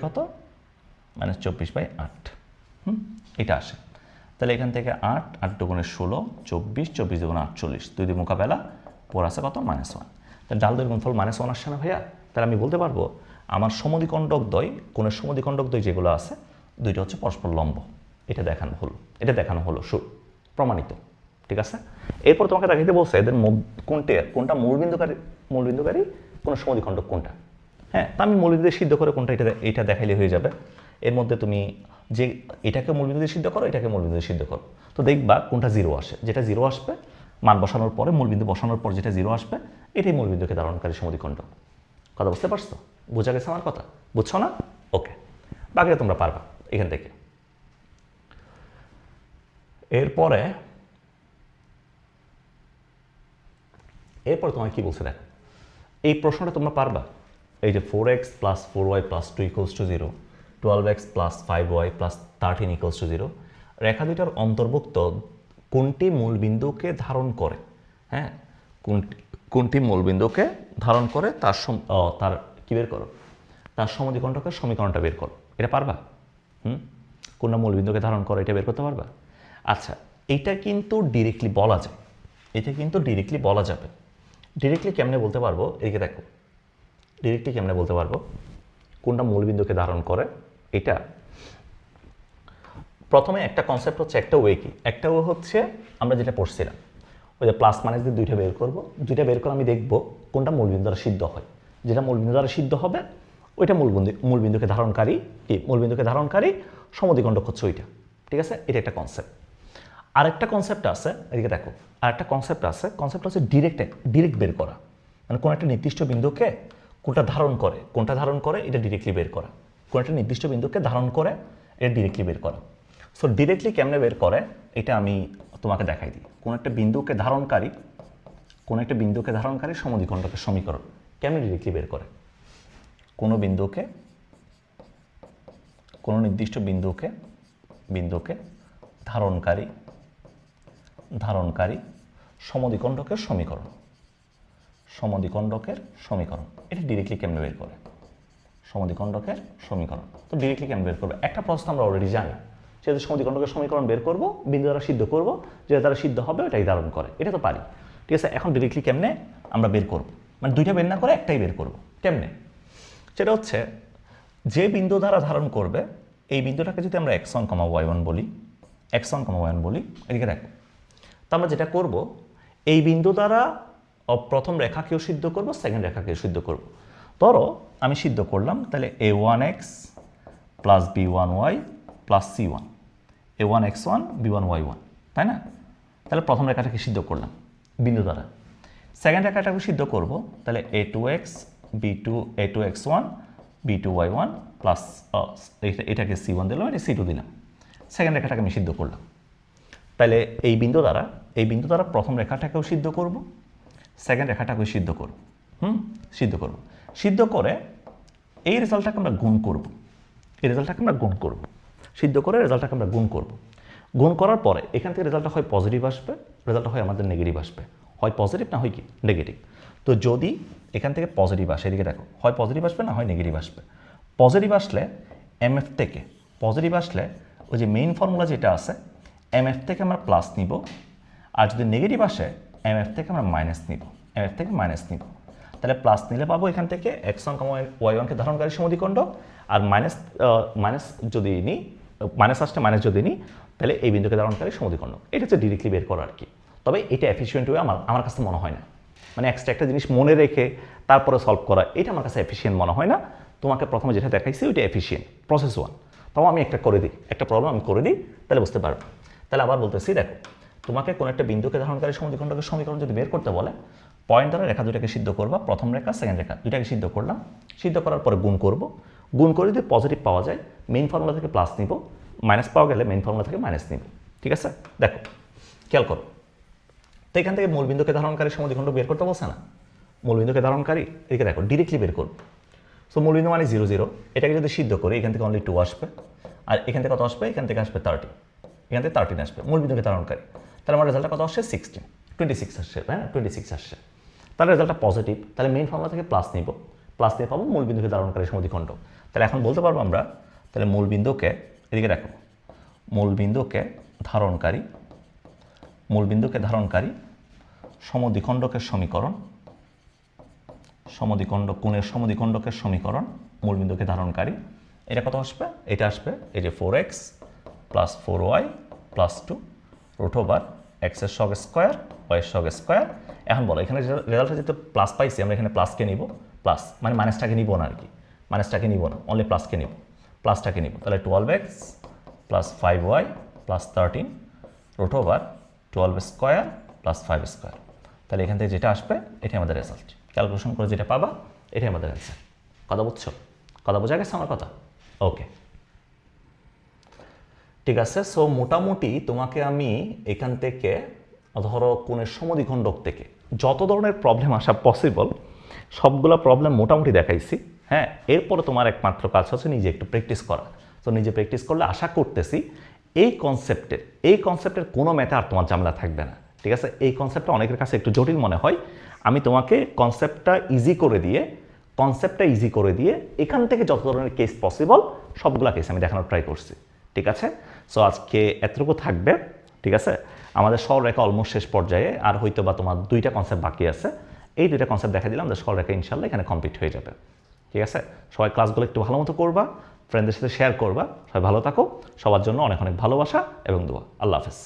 কত? -24/8 এটা আসে। তাহলে এখান থেকে 8, 8 দুগুণে 16, 24, 24 দুগুণে 48, 2 দিয়ে মোকাবেলা, পর আছে কত? -1। তাহলে ঢালদের গুণফল -1 আসছে না ভাইয়া? তাহলে আমি বলতে পারবো আমার সমদ্বিখণ্ডক দ্বয়, কোণের সমদ্বিখণ্ডক দ্বয় যেগুলো আছে, দুইটা হচ্ছে পরস্পর লম্ব। এটা দেখানো হলো প্রমাণিত, ঠিক আছে? এরপর তোমাকে দেখাইতে বলছে এদের কোনটা মূলবিন্দুকারী কোন সমদ্বিখণ্ডক কোনটা। হ্যাঁ, তা আমি মূলবিন্দু দিয়ে সিদ্ধ করে কোনটা এটা দেখাইলে হয়ে যাবে। এর মধ্যে তুমি যে এটাকে মূলবিন্দু দিয়ে সিদ্ধ করো, এটাকে মূলবিন্দু দিয়ে সিদ্ধ করো, তো দেখবা কোনটা 0 আসে। যেটা 0 আসবে, মান বসানোর পরে, মূলবিন্দু বসানোর পর যেটা 0 আসবে, এটাই মূলবিন্দুকে ধারণকারী সমদ্বিখণ্ডক। কথা বুঝতে পারছো? বোঝা গেছে আমার কথা? বুঝছো না? ওকে, বাকিটা তোমরা পারবা এখান থেকে। এরপর তোমার কি বলছে দেখো, এই প্রশ্নটা তোমরা পারবা। এই যে 4x + 4y + 2 = 0, 12x + 5y + 13 = 0, রেখা দুইটার অন্তর্ভুক্ত কোনটি মূলবিন্দুকে ধারণ করে? হ্যাঁ, কোনটি মূলবিন্দুকে ধারণ করে তার কি বের করো? তার সমদ্বিখণ্ডকের সমীকরণটা বের করো। এটা পারবা? কোনটা মূলবিন্দুকে ধারণ করে এটা বের করতে পারবা? আচ্ছা, এটা কিন্তু ডিরেক্টলি বলা যায়, ডিরেক্টলি কেমনে বলতে পারবো? এদিকে দেখো, ডিরেক্টলি কেমনে বলতে পারবো কোনটা মূলবিন্দুকে ধারণ করে? এটা প্রথমে একটা কনসেপ্ট হচ্ছে, একটা ওয়ে কি, একটা ওয়ে হচ্ছে আমরা যেটা পড়ছিলাম, ওই যে প্লাস মাইনাস দিয়ে দুইটা বের করে আমি দেখবো কোনটা মূলবিন্দু দ্বারা সিদ্ধ হয়। যেটা মূলবিন্দু দ্বারা সিদ্ধ হবে ওইটা মূলবিন্দুকে ধারণকারী কি মূলবিন্দুকে ধারণকারী সমদ্বিখণ্ডক হচ্ছে ওইটা। ঠিক আছে, এটা একটা কনসেপ্ট। আরেকটা কনসেপ্ট আছে, এদিকে দেখো, আরেকটা কনসেপ্ট হচ্ছে ডিরেক্ট বের করা, মানে কোন একটা নির্দিষ্ট বিন্দুকে কোনটা ধারণ করে এটা ডিরেক্টলি বের করা, কোন একটা নির্দিষ্ট বিন্দুকে ধারণ করে এটা ডিরেক্টলি বের করা। সো ডিরেক্টলি কেমনে বের করে এটা আমি তোমাকে দেখাই দিই। কোন একটা বিন্দুকে ধারণকারী সমদ্বিখণ্ডকের সমীকরণ কেমনে ডিরেক্টলি বের করে। কোনো নির্দিষ্ট বিন্দুকে ধারণকারী সমদ্বিখণ্ডকের সমীকরণ এটা ডিরেক্টলি কেমনে বের করে, সমদ্বিখণ্ডকের সমীকরণ। তো ডিরেক্টলি কেমনে বের করবে, একটা প্রশ্ন আমরা অলরেডি জানি, যেহেতু সমদ্বিখণ্ডকের সমীকরণ বের করব, বিন্দু দ্বারা সিদ্ধ করব, যেটা দ্বারা সিদ্ধ হবে ওটাই ধারণ করে, এটা তো পারি। ঠিক আছে, এখন ডিরেক্টলি কেমনে আমরা বের করব, মানে দুইটা বের না করে একটাই বের করব। কেমনে, সেটা হচ্ছে যে বিন্দু দ্বারা ধারণ করবে এই বিন্দুটাকে যদি আমরা x1, y1 বলি, এদিকে দেখো, তো আমরা যেটা করব এই বিন্দু দ্বারা প্রথম রেখাকেও সিদ্ধ করব, সেকেন্ড রেখাকেও সিদ্ধ করব। ধরো আমি সিদ্ধ করলাম, তাহলে a1x plus b1y plus c1, a1x1 b1y1, তাই না? তাহলে প্রথম রেখাটাকে সিদ্ধ করলাম বিন্দু দ্বারা। সেকেন্ড রেখাটাকে সিদ্ধ করব, তাহলে a2x a2x1 b2y1 প্লাস এটাকে c1 দিলাম, এটা c2 দিলাম। সেকেন্ড রেখাটাকে আমি সিদ্ধ করলাম। তাহলে এই বিন্দু দ্বারা প্রথম রেখাটাকেও সিদ্ধ করব, সেকেন্ড রেখাটাকেও সিদ্ধ করব। সিদ্ধ করে এই রেজাল্টটাকে আমরা গুণ করব। সিদ্ধ করে রেজাল্টটাকে আমরা গুণ করব। গুণ করার পরে এখান থেকে রেজাল্টটা হয় পজিটিভ আসবে, রেজাল্টটা হয় আমাদের নেগেটিভ আসবে, হয় পজিটিভ না হয় কি নেগেটিভ। তো যদি এখান থেকে পজিটিভ আসে, এদিকে দেখো, হয় পজিটিভ আসবে না হয় নেগেটিভ আসবে। পজিটিভ আসলে ওই যে মেইন ফর্মুলা যেটা আছে এমএফ থেকে আমরা প্লাস নিব, আর যদি নেগেটিভ আসে এমএফ থেকে আমরা মাইনাস নিব। তাহলে প্লাস নিলে পাবো এখান থেকে x1, y1কে ধারণকারী সমদ্বিখণ্ডক, আর মাইনাস যদি নিই, মাইনাস যদি নিই, তাহলে এই বিন্দুকে ধারণকারী সমদ্বিখণ্ডক। এটা হচ্ছে ডিরেক্টলি বের করা আর কি। তবে এটা এফিসিয়েন্ট ওয়ে আমার কাছে মনে হয় না, মানে এক্সট্রা একটা জিনিস মনে রেখে তারপরে সলভ করা, এটা আমার কাছে এফিসিয়েন্ট মনে হয় না। তোমাকে প্রথমে যেটা দেখাইছি ওইটা এফিসিয়েন্ট, প্রসেস 1। তাও আমি একটা প্রবলেম আমি করে দিই, তাহলে বুঝতে পারবো। তাহলে আবার বলতেছি, দেখো, তোমাকে কোনো একটা বিন্দুকে ধারণকারী সমদ্বিখণ্ডকের সমীকরণ যদি বের করতে বলে, পয়েন্ট দ্বারা রেখা দুটাকে সিদ্ধ করবা, প্রথম রেখা সেকেন্ড রেখা দুটাকে সিদ্ধ করলাম। সিদ্ধ করার পরে গুণ করে যদি পজিটিভ পাওয়া যায় মেইন ফর্মুলা থেকে প্লাস নিব, মাইনাস পাওয়া গেলে মেইন ফর্মুলা থেকে মাইনাস নিব। ঠিক আছে, দেখো খেয়াল করো, তো এখান থেকে মূলবিন্দুকে ধারণকারী সমদ্বিখণ্ডক বের করতে বলছে না, মূলবিন্দুকে ধারণকারী, এদিকে দেখো ডিরেক্টলি বের করব। সো মূলবিন্দু মানে 0, 0, এটাকে যদি সিদ্ধ করি এখান থেকে অনলি 2 আসবে, আর এখান থেকে কত আসবে, এখান থেকে আসবে 30, এখান থেকে 13 আসবে মূলবিন্দুকে ধারণকারী। তাহলে আমার রেজাল্টটা কত আসছে 26 আসছে, হ্যাঁ 26 আসছে। তাহলে রেজাল্টটা পজিটিভ, তাহলে মেইন ফর্মুলা থেকে প্লাস নিব, প্লাস নিয়ে পাবো মূলবিন্দুকে ধারণকারী সমদ্বিখণ্ডক। তাহলে এখন বলতে পারবো আমরা, তাহলে মূলবিন্দুকে, এদিকে দেখো, মূলবিন্দুকে ধারণকারী সমদ্বিখণ্ডকের সমীকরণ, কোণের সমদ্বিখণ্ডকের সমীকরণ মূলবিন্দুকে ধারণকারী, এটা কত আসবে, এটা আসবে এই যে 4x plus 4y plus 2 root over x-এর সগ স্কোয়ার y-এর সগ স্কোয়ার। এখন বলো এখানে রেজাল্টটা যেহেতু প্লাস পাইছি, আমরা এখানে প্লাসকে নিব, প্লাস মানে মাইনাসটাকে নিব না আর কি, অনলি প্লাসটাকে নিব। তাহলে 12x plus 5y plus 13 root over 12 square plus 5 square. তাহলে এখান থেকে যেটা আসবে এটাই আমাদের রেজাল্ট, ক্যালকুলেশন করে যেটা পাবা এটাই আমাদের অ্যান্সার। কথা বোঝা গেছে আমার কথা? ওকে, ঠিক আছে। সো মোটামুটি তোমাকে আমি এখান থেকে ধরো কোণের সমদ্বিখণ্ডক থেকে যত ধরনের প্রবলেম আসা পসিবল সবগুলো প্রবলেম মোটামুটি দেখাইছি। হ্যাঁ, এরপরে তোমার একমাত্র কাজ হচ্ছে নিজে একটু প্র্যাকটিস করা। তো নিজে প্র্যাকটিস করলে আশা করতেছি এই কনসেপ্টের কোনো ম্যাথে আর তোমার ঝামেলা থাকবে না। ঠিক আছে, এই কনসেপ্টটা অনেকের কাছে একটু জটিল মনে হয়, আমি তোমাকে কনসেপ্টটা ইজি করে দিয়ে এখান থেকে যত ধরনের কেস পসিবল সবগুলা কেস আমি দেখানোর ট্রাই করছি। ঠিক আছে, সো আজকে এতটুকু থাকবে। ঠিক আছে, আমাদের সরলরেখা অলমোস্ট শেষ পর্যায়ে, আর হয়তো বা তোমার 2টা কনসেপ্ট বাকি আছে, এই 2টা কনসেপ্ট দেখা দিলাম, আমাদের সরলরেখা ইনশাল্লাহ এখানে কমপ্লিট হয়ে যাবে। ঠিক আছে, সবাই ক্লাসগুলো একটু ভালো মতো করবা, ফ্রেন্ডদের সাথে শেয়ার করবা। সবাই ভালো থাকো, সবার জন্য অনেক অনেক ভালোবাসা এবং দোয়া। আল্লাহ হাফেজ।